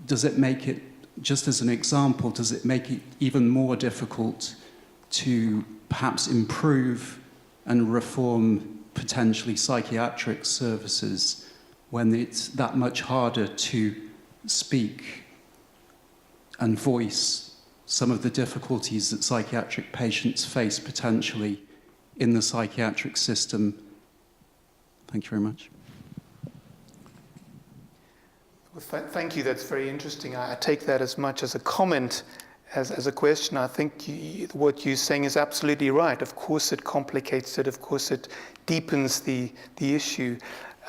Does it make it, just as an example, does it make it even more difficult to perhaps improve and reform potentially psychiatric services when it's that much harder to speak and voice some of the difficulties that psychiatric patients face potentially in the psychiatric system? Thank you very much. Well, thank you. That's very interesting. I take that as much as a comment as a question. I think what you're saying is absolutely right. Of course it complicates it. Of course it deepens the issue.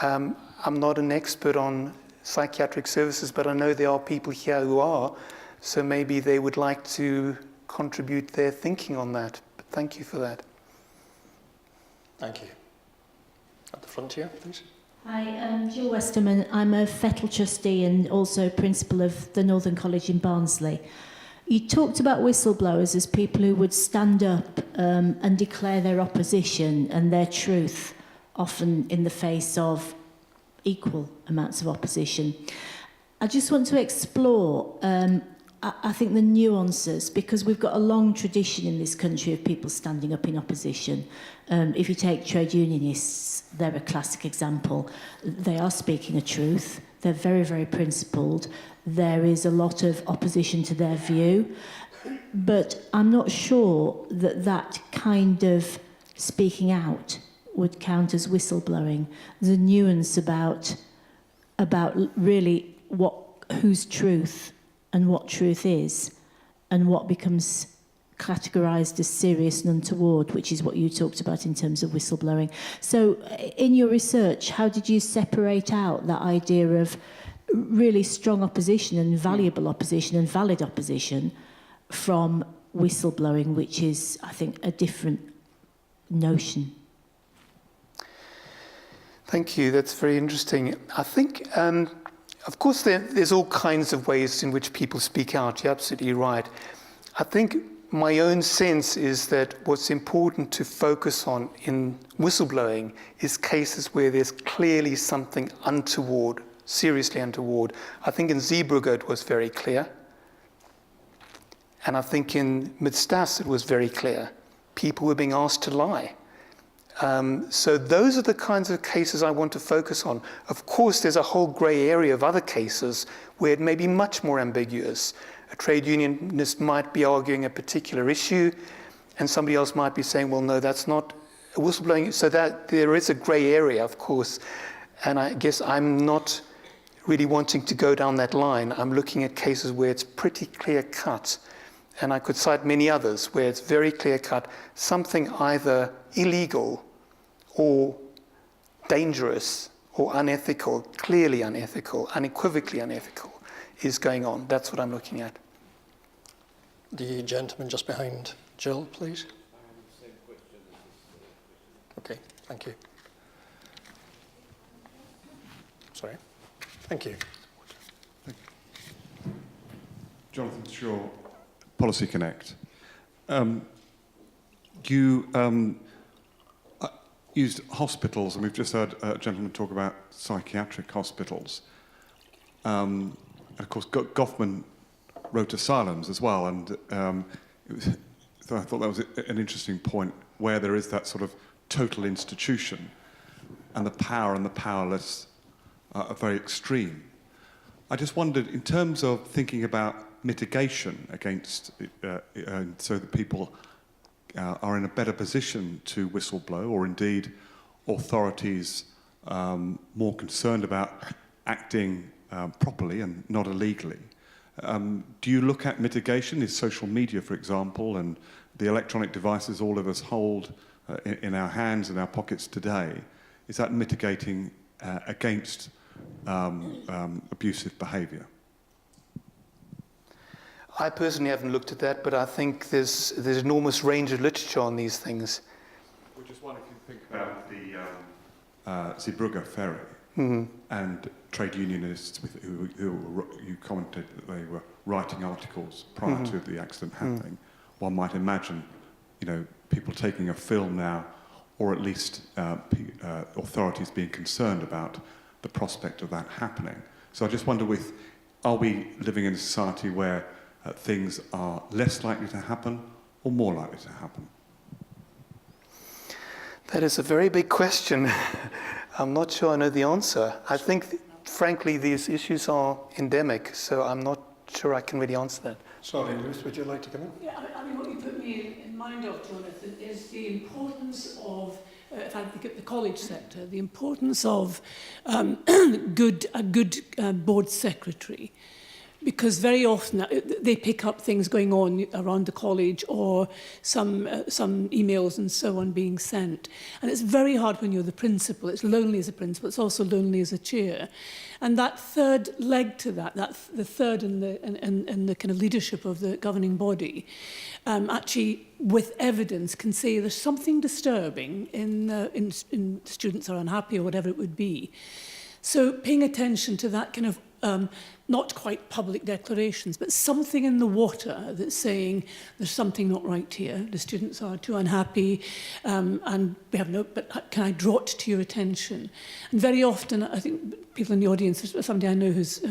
I'm not an expert on psychiatric services, but I know there are people here who are. So maybe they would like to contribute their thinking on that. But thank you for that. Thank you. At the front here, please. Hi, I'm Jill Westerman. I'm a FETL trustee and also principal of the Northern College in Barnsley. You talked about whistleblowers as people who would stand up and declare their opposition and their truth, often in the face of equal amounts of opposition. I just want to explore I think the nuances, because we've got a long tradition in this country of people standing up in opposition. If you take trade unionists, they're a classic example. They are speaking a truth. They're very, very principled. There is a lot of opposition to their view. But I'm not sure that that kind of speaking out would count as whistleblowing. There's a nuance about really whose truth and what truth is, and what becomes categorised as serious and untoward, which is what you talked about in terms of whistleblowing. So in your research, how did you separate out that idea of really strong opposition and valuable opposition and valid opposition from whistleblowing, which is, I think, a different notion? Thank you. That's very interesting. I think of course, there's all kinds of ways in which people speak out. You're absolutely right. I think my own sense is that what's important to focus on in whistleblowing is cases where there's clearly something untoward, seriously untoward. I think in Zeebrugge it was very clear. And I think in Midstas it was very clear. People were being asked to lie. So those are the kinds of cases I want to focus on. Of course, there's a whole grey area of other cases where it may be much more ambiguous. A trade unionist might be arguing a particular issue, and somebody else might be saying, well, no, that's not whistleblowing. So that there is a grey area, of course. And I guess I'm not really wanting to go down that line. I'm looking at cases where it's pretty clear-cut. And I could cite many others where it's very clear-cut, something either illegal or dangerous or unethical, clearly unethical, unequivocally unethical, is going on. That's what I'm looking at. The gentleman just behind Jill, please. Okay, thank you. Sorry. Thank you. Jonathan Shaw, Policy Connect. You used hospitals, and we've just heard a gentleman talk about psychiatric hospitals. And of course, Goffman wrote Asylums as well, and so I thought that was an interesting point, where there is that sort of total institution, and the power and the powerless are very extreme. I just wondered, in terms of thinking about mitigation against, so that people are in a better position to whistleblow, or indeed authorities more concerned about acting properly and not illegally. Do you look at mitigation? Is social media, for example, and the electronic devices all of us hold in our hands and our pockets today, is that mitigating against abusive behaviour? I personally haven't looked at that, but I think there's enormous range of literature on these things. Well, just one, if you think about the Zeebrugge ferry and trade unionists who you commented that they were writing articles prior to the accident happening, one might imagine, you know, people taking a film now, or at least authorities being concerned about the prospect of that happening. So I just wonder, are we living in a society where things are less likely to happen or more likely to happen? That is a very big question. I'm not sure I know the answer. I think, frankly, these issues are endemic, so I'm not sure I can really answer that. Sorry, Ruth, would you like to come in? Yeah, I mean, what you put me in mind of, Jonathan, is the importance of, if I think at the college sector, the importance of a good board secretary. Because very often they pick up things going on around the college, or some emails and so on being sent. And it's very hard when you're the principal. It's lonely as a principal. It's also lonely as a chair. And that third leg to that, the third in the kind of leadership of the governing body, actually with evidence can say there's something disturbing in students are unhappy or whatever it would be. So paying attention to that kind of not quite public declarations, but something in the water that's saying there's something not right here. The students are too unhappy, and we have no. But can I draw it to your attention? And very often, I think people in the audience, there's somebody I know who's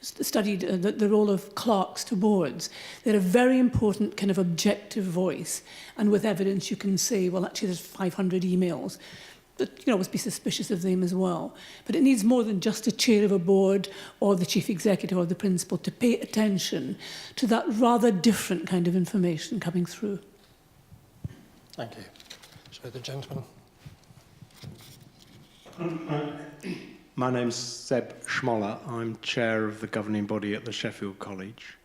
studied the role of clerks to boards. They're a very important kind of objective voice, and with evidence you can say, well, actually, there's 500 emails. But you can always be suspicious of them as well. But it needs more than just a chair of a board or the chief executive or the principal to pay attention to that rather different kind of information coming through. Thank you. So the gentleman. My name's Seb Schmoller. I'm chair of the governing body at the Sheffield College.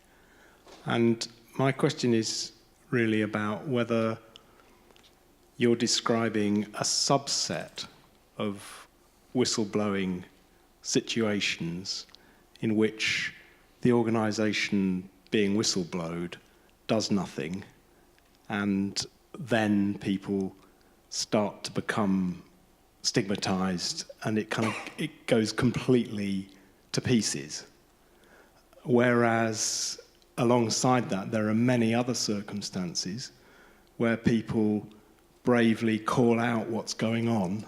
And my question is really about whether you're describing a subset of whistleblowing situations in which the organisation being whistleblowed does nothing, and then people start to become stigmatised, and it goes completely to pieces. Whereas alongside that, there are many other circumstances where people bravely call out what's going on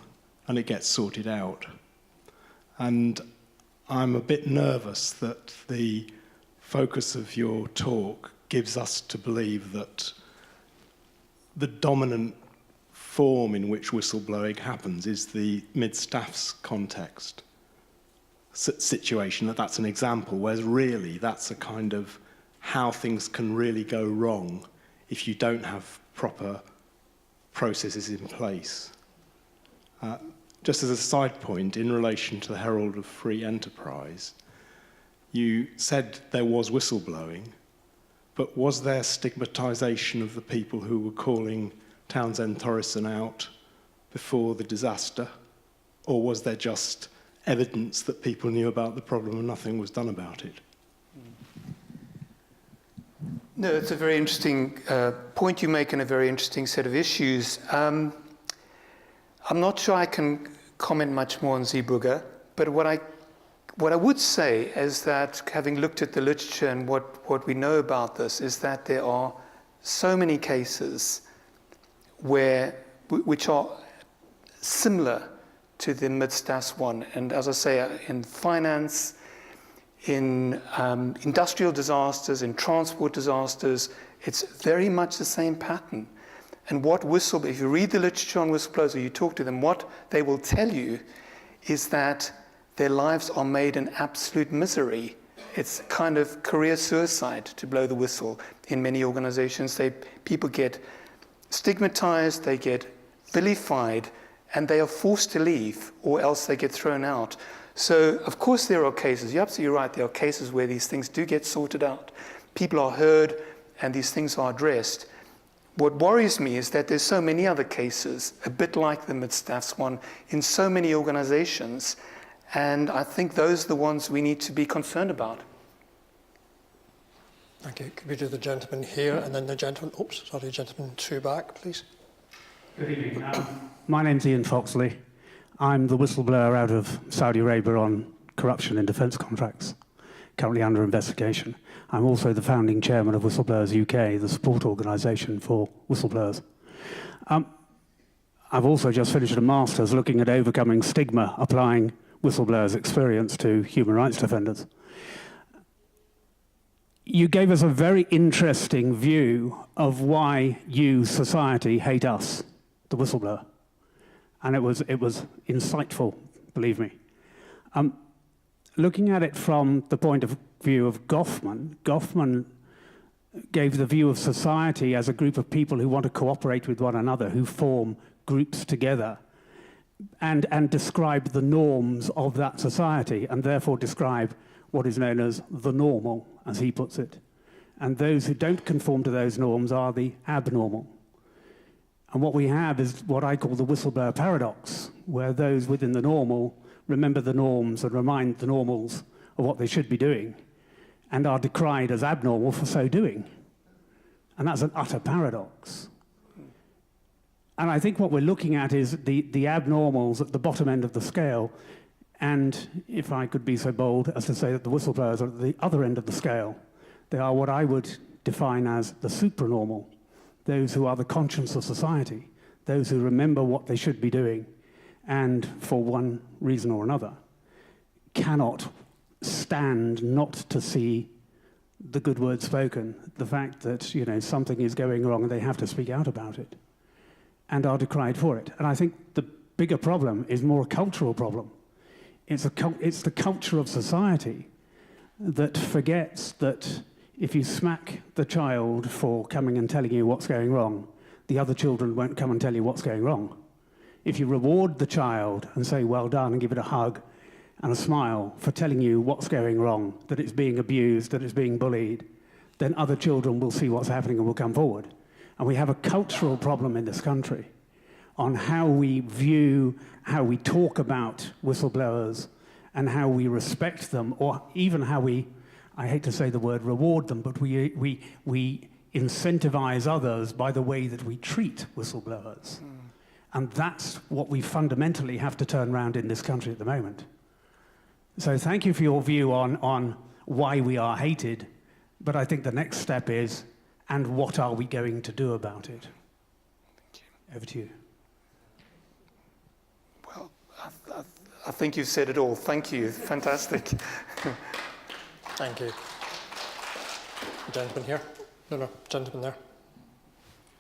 and it gets sorted out. And I'm a bit nervous that the focus of your talk gives us to believe that the dominant form in which whistleblowing happens is the mid-staff's context situation, that's an example, whereas really that's a kind of how things can really go wrong if you don't have proper processes in place. Just as a side point, in relation to the Herald of Free Enterprise, you said there was whistleblowing, but was there stigmatisation of the people who were calling Townsend Thorison out before the disaster? Or was there just evidence that people knew about the problem and nothing was done about it? No, it's a very interesting point you make, and a very interesting set of issues. I'm not sure I can comment much more on Zeebrugge, but what I would say is that, having looked at the literature and what we know about this, is that there are so many cases which are similar to the mid-staffs one. And as I say, in finance, in industrial disasters, in transport disasters, it's very much the same pattern. And if you read the literature on whistleblowers or you talk to them, what they will tell you is that their lives are made in absolute misery. It's kind of career suicide to blow the whistle in many organizations. People get stigmatized, they get vilified, and they are forced to leave, or else they get thrown out. So, of course, there are cases, you're absolutely right, there are cases where these things do get sorted out. People are heard, and these things are addressed. What worries me is that there's so many other cases, a bit like the mid-staffs one, in so many organizations, and I think those are the ones we need to be concerned about. Thank you. Could we do the gentleman here and then the gentleman, gentleman two back, please? Good evening. My name's Ian Foxley. I'm the whistleblower out of Saudi Arabia on corruption in defence contracts, currently under investigation. I'm also the founding chairman of Whistleblowers UK, the support organisation for whistleblowers. I've also just finished a master's looking at overcoming stigma, applying whistleblowers' experience to human rights defenders. You gave us a very interesting view of why you, society, hate us, the whistleblower. And it was insightful, believe me. Looking at it from the point of view of Goffman gave the view of society as a group of people who want to cooperate with one another, who form groups together, and describe the norms of that society, and therefore describe what is known as the normal, as he puts it. And those who don't conform to those norms are the abnormal. And what we have is what I call the whistleblower paradox, where those within the normal remember the norms and remind the normals of what they should be doing, and are decried as abnormal for so doing. And that's an utter paradox. And I think what we're looking at is the abnormals at the bottom end of the scale, and if I could be so bold as to say that the whistleblowers are at the other end of the scale. They are what I would define as the supranormal, those who are the conscience of society, those who remember what they should be doing, and for one reason or another, cannot stand not to see the good word spoken, the fact that, something is going wrong and they have to speak out about it, and are decried for it. And I think the bigger problem is more a cultural problem. It's the culture of society that forgets that if you smack the child for coming and telling you what's going wrong, the other children won't come and tell you what's going wrong. If you reward the child and say, well done, and give it a hug and a smile for telling you what's going wrong, that it's being abused, that it's being bullied, then other children will see what's happening and will come forward. And we have a cultural problem in this country on how we view, how we talk about whistleblowers, and how we respect them, or even how we, I hate to say the word reward them, but we incentivize others by the way that we treat whistleblowers. And that's what we fundamentally have to turn around in this country at the moment. So thank you for your view on why we are hated, but I think the next step is, and what are we going to do about it? Thank you. Over to you. Well, I think you've said it all. Thank you. Fantastic. Thank you. Gentleman here. No, gentleman there.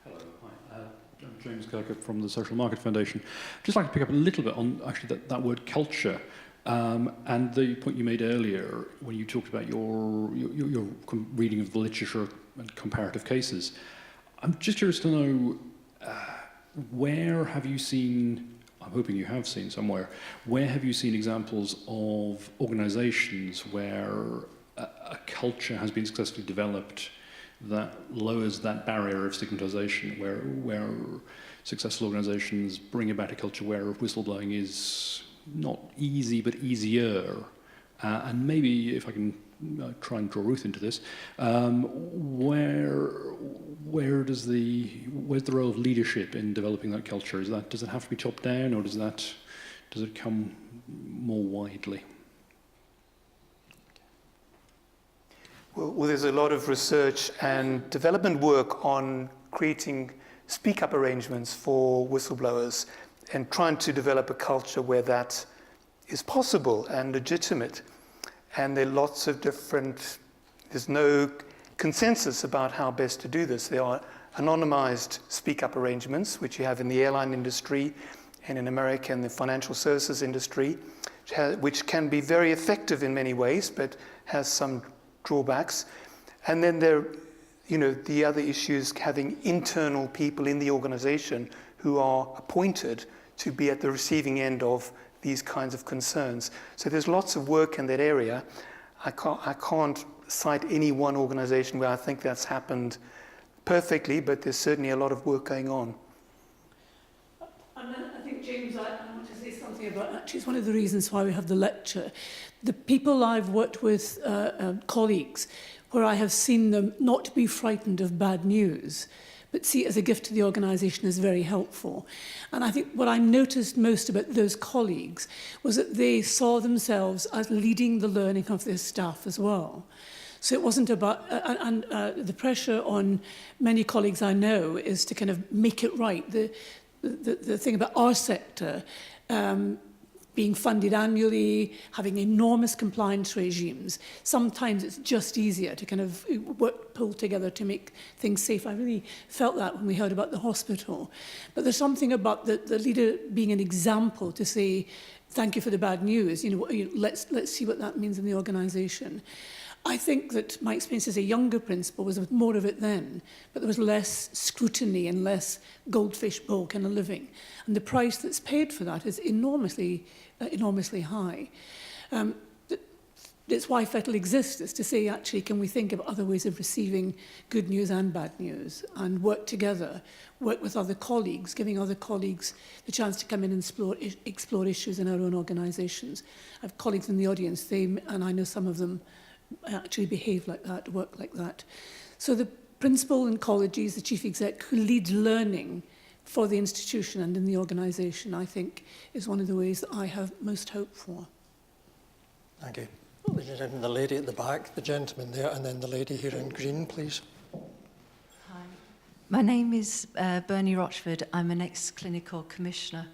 Hello, hi. I'm James Kirkup from the Social Market Foundation. I'd just like to pick up a little bit on actually that word culture and the point you made earlier when you talked about your reading of the literature and comparative cases. I'm just curious to know where have you seen, I'm hoping you have seen somewhere, where have you seen examples of organizations where a culture has been successfully developed that lowers that barrier of stigmatization, where successful organizations bring about a culture where whistleblowing is not easy but easier? And maybe if I can try and draw Ruth into this, where's the role of leadership in developing that culture? Does it have to be chopped down, or does it come more widely? Well, there's a lot of research and development work on creating speak-up arrangements for whistleblowers and trying to develop a culture where that is possible and legitimate. And there are lots of there's no consensus about how best to do this. There are anonymized speak-up arrangements, which you have in the airline industry and in America in the financial services industry, which can be very effective in many ways, but has some drawbacks. And then the other issues, having internal people in the organization who are appointed to be at the receiving end of these kinds of concerns. So there's lots of work in that area. I can't cite any one organization where I think that's happened perfectly, but there's certainly a lot of work going on. And I think, James, I want to say something about, actually, it's one of the reasons why we have the lecture. The people I've worked with, colleagues, where I have seen them not be frightened of bad news, but see it as a gift to the organisation is very helpful. And I think what I noticed most about those colleagues was that they saw themselves as leading the learning of their staff as well. So it wasn't about, the pressure on many colleagues I know is to kind of make it right. The thing about our sector, being funded annually, having enormous compliance regimes, sometimes it's just easier to kind of pull together to make things safe. I really felt that when we heard about the hospital. But there's something about the leader being an example to say, thank you for the bad news, let's see what that means in the organisation. I think that my experience as a younger principal was more of it then, but there was less scrutiny and less goldfish bowl kind of living. And the price that's paid for that is enormously high. That's why FETL exists, is to say, actually, can we think of other ways of receiving good news and bad news and work together, work with other colleagues, giving other colleagues the chance to come in and explore issues in our own organisations. I have colleagues in the audience, and I know some of them actually behave like that, work like that. So the principal in colleges, the chief exec, who leads learning for the institution and in the organisation, I think, is one of the ways that I have most hope for. Thank you. Ladies and gentlemen, the lady at the back, the gentleman there, and then the lady here in green, please. Hi. My name is Bernie Rochford. I'm an ex-clinical commissioner.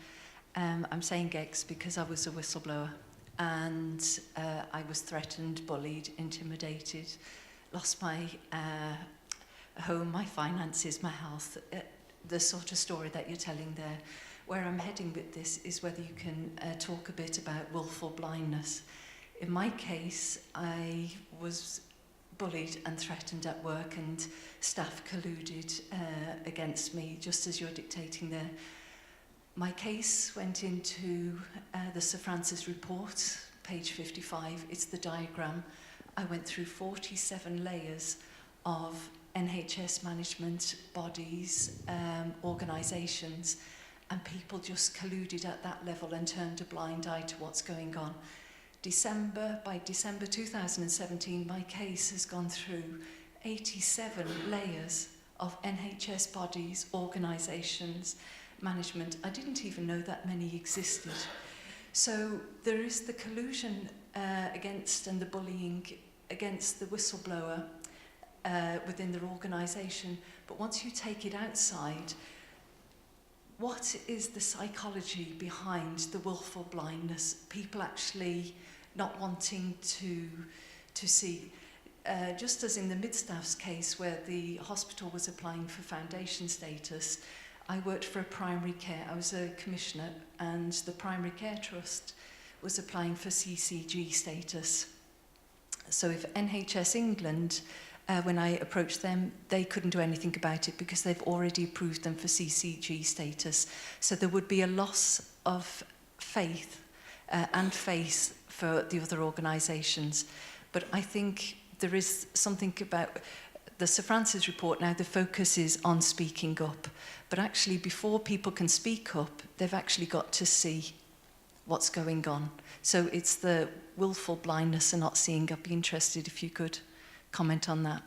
I'm saying ex because I was a whistleblower. And I was threatened, bullied, intimidated, lost my home, my finances, my health, the sort of story that you're telling there. Where I'm heading with this is whether you can talk a bit about willful blindness. In my case, I was bullied and threatened at work, and staff colluded against me, just as you're dictating there. My case went into the Sir Francis report, page 55. It's the diagram. I went through 47 layers of NHS management bodies, organisations, and people just colluded at that level and turned a blind eye to what's going on. By December 2017, my case has gone through 87 layers of NHS bodies, organisations, management. I didn't even know that many existed. So there is the collusion against and the bullying against the whistleblower within their organisation. But once you take it outside, what is the psychology behind the willful blindness? People actually not wanting to see. Just as in the Midstaff's case, where the hospital was applying for foundation status, I worked for a primary care. I was a commissioner, and the primary care trust was applying for CCG status. So if NHS England, when I approached them, they couldn't do anything about it because they've already approved them for CCG status. So there would be a loss of faith and face for the other organisations. But I think there is something about the Sir Francis report now, the focus is on speaking up. But actually, before people can speak up, they've actually got to see what's going on. So it's the willful blindness and not seeing. I'd be interested if you could comment on that.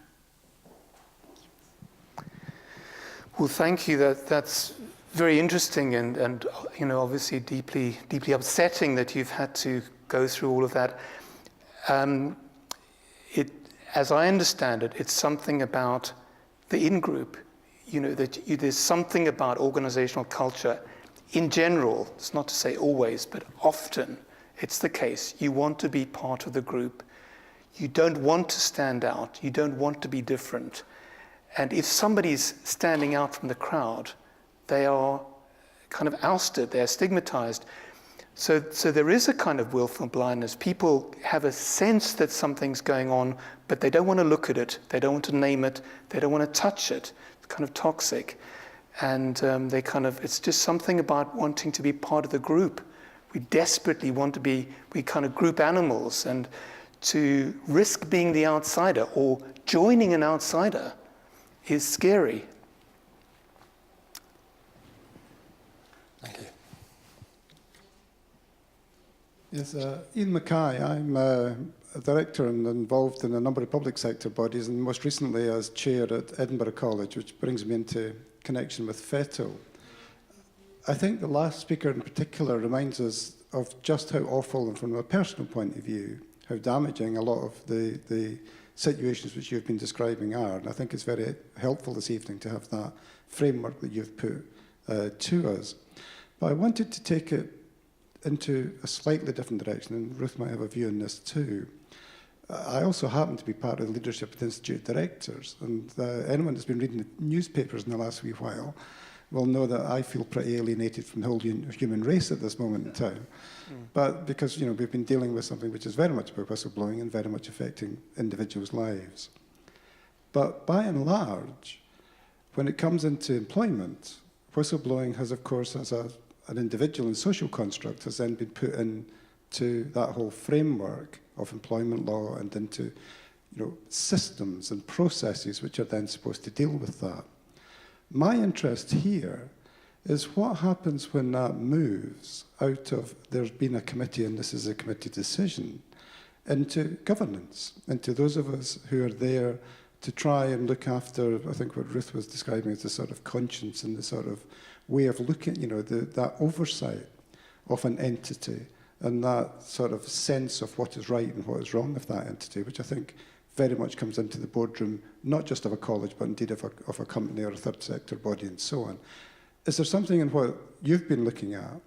Well, thank you. That's very interesting and obviously deeply upsetting that you've had to go through all of that. As I understand it, it's something about the in-group. There's something about organizational culture in general. It's not to say always, but often it's the case. You want to be part of the group. You don't want to stand out. You don't want to be different. And if somebody's standing out from the crowd, they are kind of ousted. They're stigmatized. So there is a kind of willful blindness. People have a sense that something's going on, but they don't want to look at it. They don't want to name it. They don't want to touch it. It's kind of toxic. And it's just something about wanting to be part of the group. We desperately want to be, we kind of group animals, and to risk being the outsider or joining an outsider is scary. Thank you. Yes, Ian Mackay. I'm a director and involved in a number of public sector bodies, and most recently as chair at Edinburgh College, which brings me into connection with FETL. I think the last speaker in particular reminds us of just how awful, and from a personal point of view, how damaging a lot of the situations which you've been describing are. And I think it's very helpful this evening to have that framework that you've put to us. But I wanted to take it into a slightly different direction, and Ruth might have a view on this too. I also happen to be part of the leadership of the Institute of Directors, and anyone that's been reading the newspapers in the last wee while will know that I feel pretty alienated from the whole human race at this moment in time. But because we've been dealing with something which is very much about whistleblowing and very much affecting individuals' lives. But by and large, when it comes into employment, whistleblowing has, of course, as an individual and social construct, has then been put into that whole framework of employment law and into systems and processes which are then supposed to deal with that. My interest here is what happens when that moves out of there's been a committee and this is a committee decision into governance, into those of us who are there to try and look after, I think what Ruth was describing as the sort of conscience and the sort of way of looking, that oversight of an entity and that sort of sense of what is right and what is wrong of that entity, which I think very much comes into the boardroom, not just of a college, but indeed of a company or a third sector body and so on. Is there something in what you've been looking at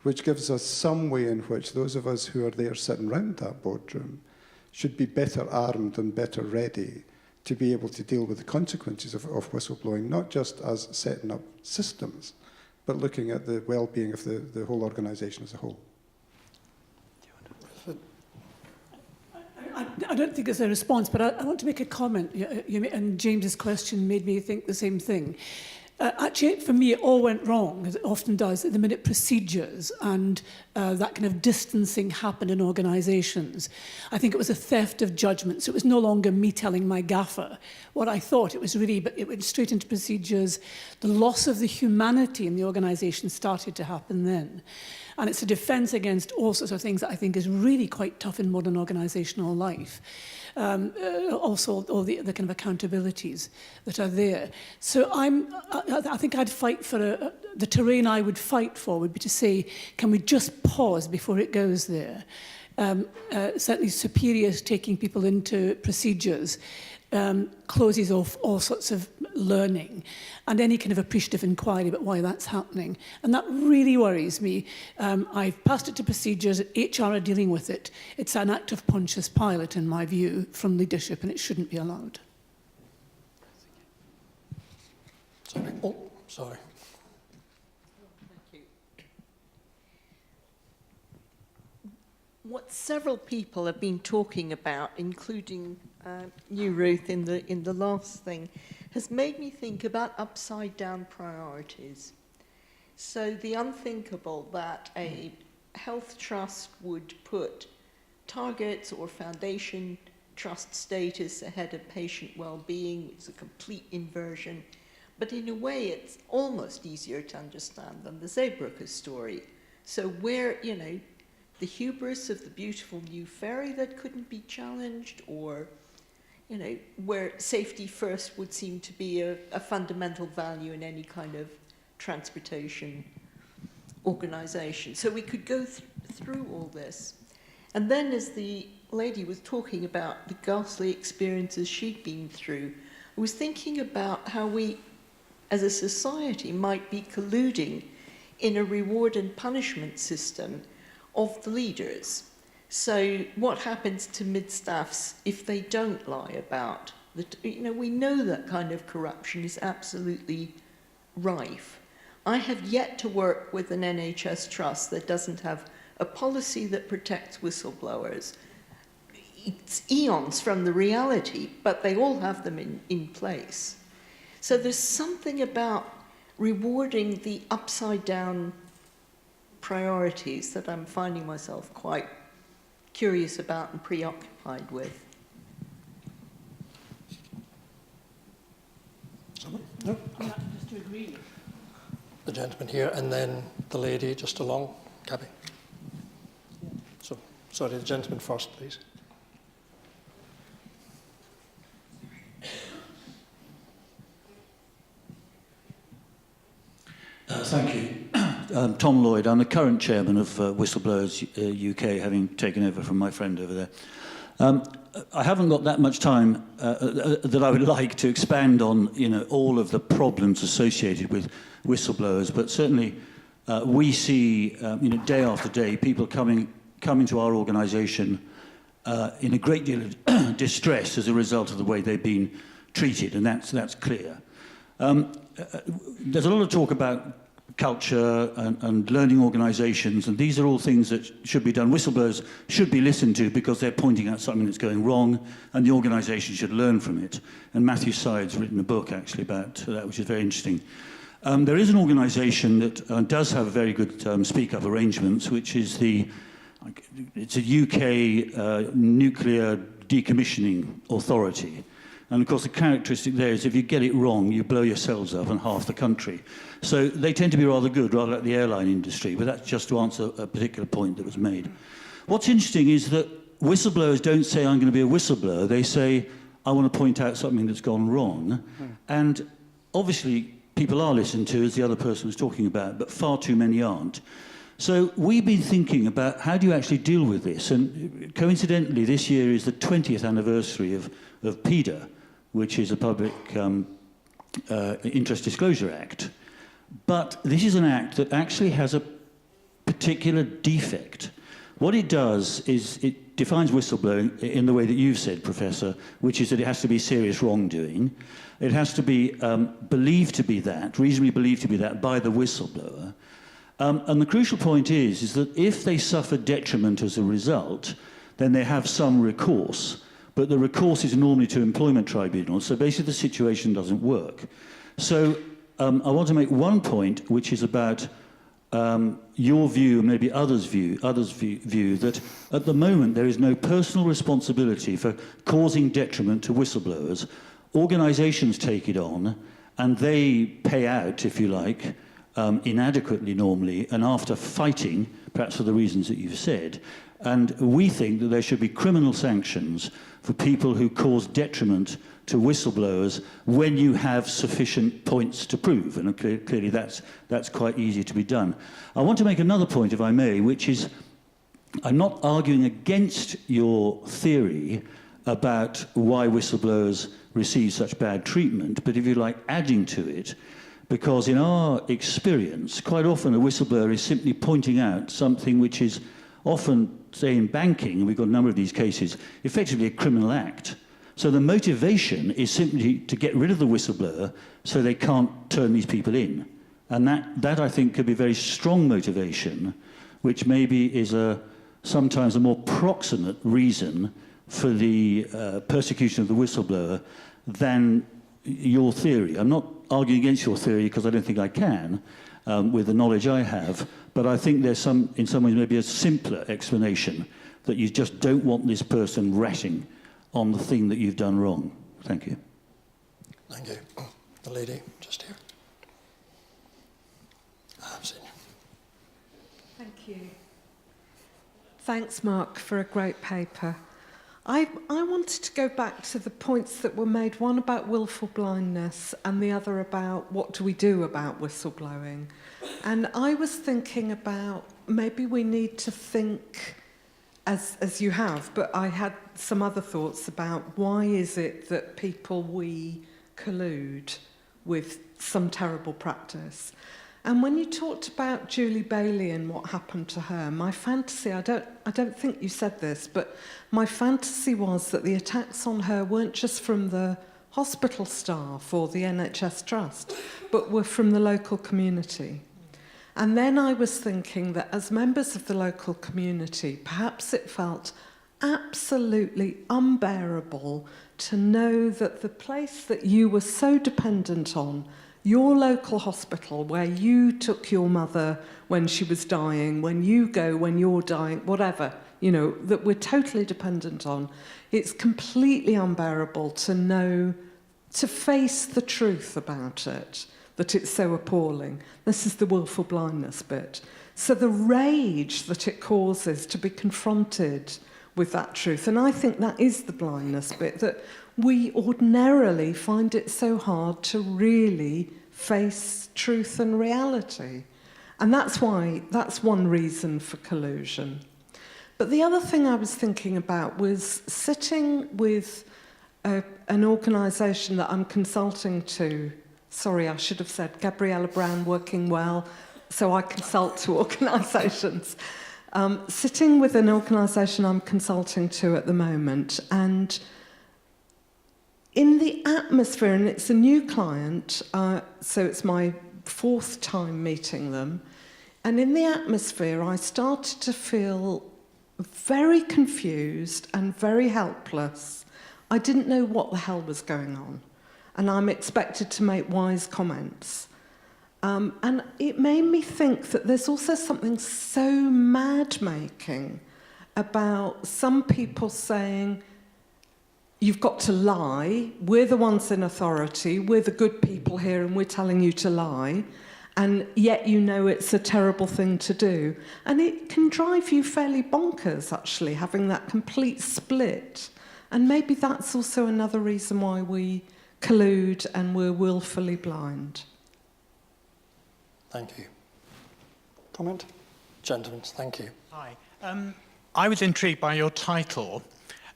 which gives us some way in which those of us who are there sitting around that boardroom should be better armed and better ready to be able to deal with the consequences of whistleblowing, not just as setting up systems, but looking at the well-being of the whole organisation as a whole? I don't think it's a response, but I want to make a comment. And James's question made me think the same thing. Actually, for me, it all went wrong, as it often does, at the minute procedures and that kind of distancing happened in organisations. I think it was a theft of judgment. So it was no longer me telling my gaffer what I thought. It was really, but it went straight into procedures. The loss of the humanity in the organisation started to happen then. And it's a defence against all sorts of things that I think is really quite tough in modern organisational life. Also, all the kind of accountabilities that are there. So I think I'd fight for the terrain I would fight for would be to say, can we just pause before it goes there? Certainly superiors taking people into procedures closes off all sorts of learning and any kind of appreciative inquiry about why that's happening. And that really worries me. I've passed it to procedures, HR are dealing with it. It's an act of Pontius Pilate, in my view, from leadership, and it shouldn't be allowed. Sorry. Oh, sorry. What several people have been talking about, including you, Ruth, in the last thing, has made me think about upside-down priorities. So the unthinkable that a health trust would put targets or foundation trust status ahead of patient well-being. It's a complete inversion. But in a way, it's almost easier to understand than the Zeebrugge story. So where, the hubris of the beautiful new ferry that couldn't be challenged, or where safety first would seem to be a fundamental value in any kind of transportation organization. So we could go through all this. And then as the lady was talking about the ghastly experiences she'd been through, I was thinking about how we, as a society, might be colluding in a reward and punishment system of the leaders. So what happens to mid-staffs if they don't lie about we know that kind of corruption is absolutely rife. I have yet to work with an NHS trust that doesn't have a policy that protects whistleblowers. It's eons from the reality, but they all have them in place. So there's something about rewarding the upside-down priorities that I'm finding myself quite curious about and preoccupied with. Someone? No? Just to agree. The gentleman here, and then the lady just along. Gabby. So, sorry, the gentleman first, please. Thank you. Tom Lloyd. I'm the current chairman of Whistleblowers UK, having taken over from my friend over there. I haven't got that much time that I would like to expand on, all of the problems associated with whistleblowers, but certainly we see, day after day, people coming to our organisation in a great deal of distress as a result of the way they've been treated, and that's clear. There's a lot of talk about culture and learning organisations, and these are all things that should be done. Whistleblowers should be listened to because they're pointing out something that's going wrong, and the organisation should learn from it. And Matthew Syed's written a book, actually, about that, which is very interesting. There is an organisation that does have very good speak-up arrangements, which is it's a UK nuclear decommissioning authority. And of course, the characteristic there is if you get it wrong, you blow yourselves up and half the country. So they tend to be rather good, rather like the airline industry, but that's just to answer a particular point that was made. What's interesting is that whistleblowers don't say, I'm going to be a whistleblower. They say, I want to point out something that's gone wrong. And obviously, people are listened to, as the other person was talking about, but far too many aren't. So we've been thinking about how do you actually deal with this? And coincidentally, this year is the 20th anniversary of PIDA, which is a Public Interest Disclosure Act. But this is an act that actually has a particular defect. What it does is it defines whistleblowing in the way that you've said, Professor, which is that it has to be serious wrongdoing. It has to be believed to be that, reasonably believed to be that by the whistleblower. And the crucial point is that if they suffer detriment as a result, then they have some recourse. But the recourse is normally to employment tribunals, so basically the situation doesn't work. So I want to make one point, which is about your view, maybe others' view, that at the moment there is no personal responsibility for causing detriment to whistleblowers. Organisations take it on, and they pay out, if you like, inadequately normally, and after fighting, perhaps for the reasons that you've said. And we think that there should be criminal sanctions for people who cause detriment to whistleblowers when you have sufficient points to prove. And clearly that's quite easy to be done. I want to make another point, if I may, which is I'm not arguing against your theory about why whistleblowers receive such bad treatment, but if you like, adding to it, because in our experience, quite often a whistleblower is simply pointing out something which is often, say in banking, and we've got a number of these cases, effectively a criminal act. So the motivation is simply to get rid of the whistleblower so they can't turn these people in. And that I think could be a very strong motivation, which maybe is sometimes a more proximate reason for the persecution of the whistleblower than your theory. I'm not arguing against your theory because I don't think I can with the knowledge I have, but I think there's in some ways maybe a simpler explanation that you just don't want this person ratting on the thing that you've done wrong. Thank you. Thank you. The lady just here. I've seen you. Thank you. Thanks, Mark, for a great paper. I wanted to go back to the points that were made, one about willful blindness and the other about what do we do about whistleblowing. And I was thinking about maybe we need to think, as you have, but I had some other thoughts about why is it that we collude with some terrible practice. And when you talked about Julie Bailey and what happened to her, my fantasy, I don't think you said this, but my fantasy was that the attacks on her weren't just from the hospital staff or the NHS Trust, but were from the local community. And then I was thinking that as members of the local community, perhaps it felt absolutely unbearable to know that the place that you were so dependent on, your local hospital where you took your mother when she was dying, when you go when you're dying, whatever, that we're totally dependent on. It's completely unbearable to know, to face the truth about it, that it's so appalling. This is the willful blindness bit. So the rage that it causes to be confronted with that truth, and I think that is the blindness bit, that we ordinarily find it so hard to really face truth and reality. And that's one reason for collusion. But the other thing I was thinking about was sitting with an organisation that I'm consulting to. Sorry, I should have said Gabriella Brown, working well, so I consult to organisations. Sitting with an organisation I'm consulting to at the moment, and in the atmosphere, and it's a new client, so it's my 4th time meeting them, and in the atmosphere I started to feel very confused and very helpless. I didn't know what the hell was going on, and I'm expected to make wise comments. And it made me think that there's also something so mad-making about some people saying, you've got to lie, we're the ones in authority, we're the good people here and we're telling you to lie, and yet you know it's a terrible thing to do. And it can drive you fairly bonkers, actually, having that complete split. And maybe that's also another reason why we collude and we're willfully blind. Thank you. Comment? Gentlemen, thank you. Hi. I was intrigued by your title,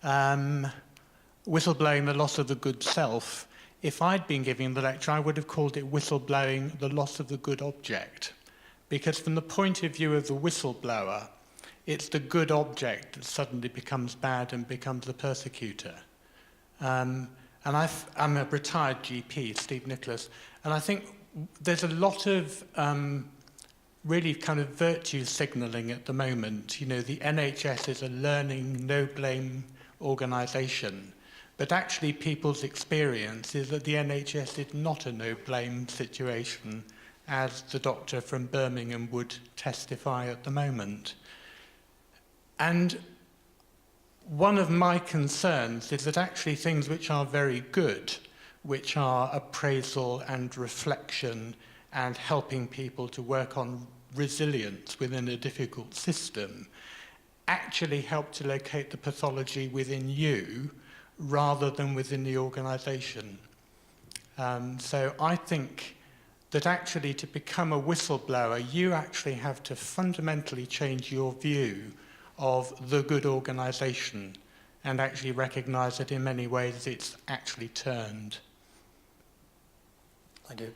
Whistleblowing, the Loss of the Good Self. If I'd been giving the lecture, I would have called it Whistleblowing, the Loss of the Good Object. Because from the point of view of the whistleblower, it's the good object that suddenly becomes bad and becomes the persecutor. And I'm a retired GP, Steve Nicholas, and I think there's a lot of really kind of virtue signalling at the moment. You know, the NHS is a learning, no-blame organisation, but actually people's experience is that the NHS is not a no-blame situation, as the doctor from Birmingham would testify at the moment. And one of my concerns is that actually things which are very good, which are appraisal and reflection and helping people to work on resilience within a difficult system, actually help to locate the pathology within you rather than within the organisation. So I think that actually to become a whistleblower, you actually have to fundamentally change your view of the good organisation and actually recognise that in many ways it's actually turned. Thank you.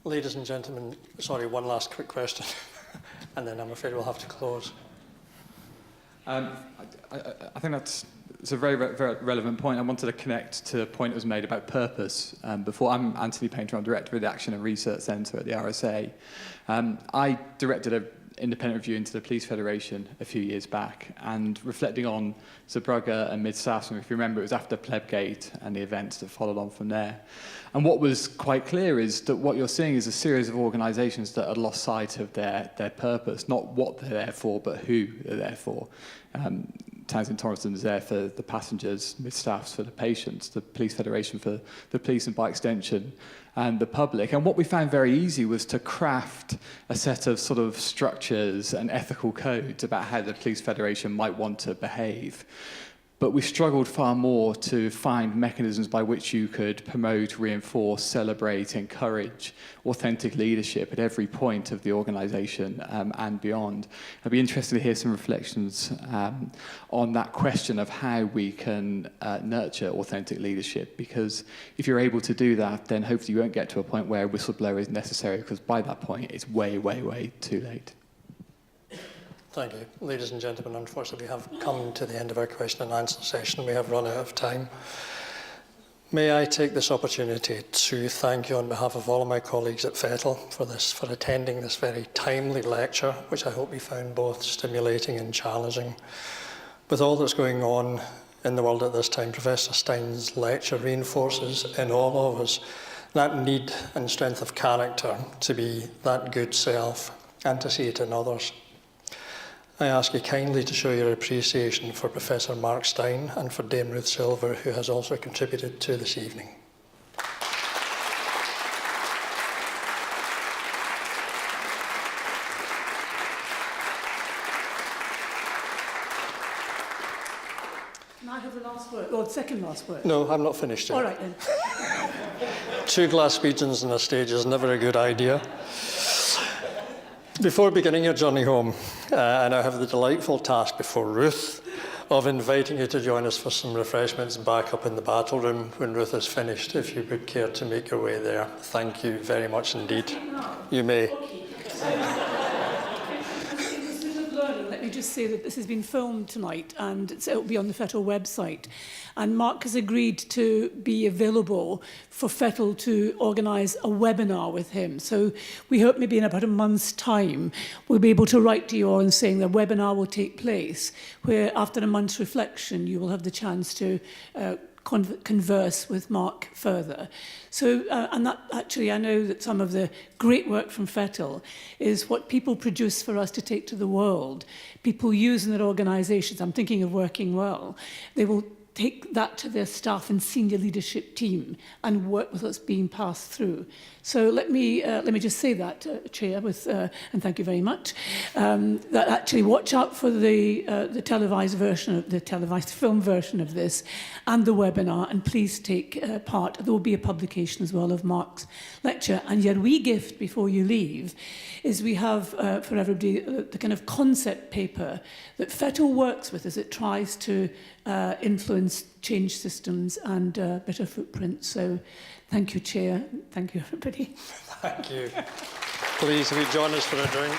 Ladies and gentlemen, sorry, one last quick question, and then I'm afraid we'll have to close. I think it's a very relevant point. I wanted to connect to a point that was made about purpose before. I'm Anthony Painter, I'm Director of the Action and Research Centre at the RSA. I directed an independent review into the Police Federation a few years back, and reflecting on Zeebrugge and Mid-South, if you remember, it was after Plebgate and the events that followed on from there. And what was quite clear is that what you're seeing is a series of organisations that had lost sight of their purpose, not what they're there for, but who they're there for. Townsend Torrington is there for the passengers, Mid-Staffs for the patients, the Police Federation for the police and by extension, and the public. And what we found very easy was to craft a set of sort of structures and ethical codes about how the Police Federation might want to behave. But we struggled far more to find mechanisms by which you could promote, reinforce, celebrate, encourage authentic leadership at every point of the organisation and beyond. I'd be interested to hear some reflections on that question of how we can nurture authentic leadership, because if you're able to do that, then hopefully you won't get to a point where a whistleblower is necessary, because by that point it's way, way, way too late. Thank you. Ladies and gentlemen, unfortunately we have come to the end of our question and answer session. We have run out of time. May I take this opportunity to thank you on behalf of all of my colleagues at FETL for attending this very timely lecture, which I hope you found both stimulating and challenging. With all that's going on in the world at this time, Professor Stein's lecture reinforces in all of us that need and strength of character to be that good self and to see it in others. I ask you kindly to show your appreciation for Professor Mark Stein and for Dame Ruth Silver, who has also contributed to this evening. And I have the last word, or the second last word? No, I'm not finished yet. All right then. 2 Glaswegians on a stage is never a good idea. Before beginning your journey home, I now have the delightful task before Ruth of inviting you to join us for some refreshments back up in the battle room when Ruth is finished, if you would care to make your way there. Thank you very much indeed. You may. Let me just say that this has been filmed tonight and it will be on the FETL website. And Mark has agreed to be available for FETL to organise a webinar with him. So we hope maybe in about a month's time we'll be able to write to you all and saying the webinar will take place, where after a month's reflection you will have the chance to converse with Mark further. So, and that actually, I know that some of the great work from FETL is what people produce for us to take to the world. People use in their organisations. I'm thinking of Working Well. They will take that to their staff and senior leadership team and work with what's being passed through. So let me just say that, Chair, and thank you very much. That actually watch out for the televised version, the televised film version of this, and the webinar, and please take part. There will be a publication as well of Mark's lecture. And your wee gift before you leave is we have for everybody the kind of concept paper that FETL works with as it tries to influence change systems and better footprints. So thank you, Chair. Thank you, everybody. Thank you. Please, will you join us for a drink?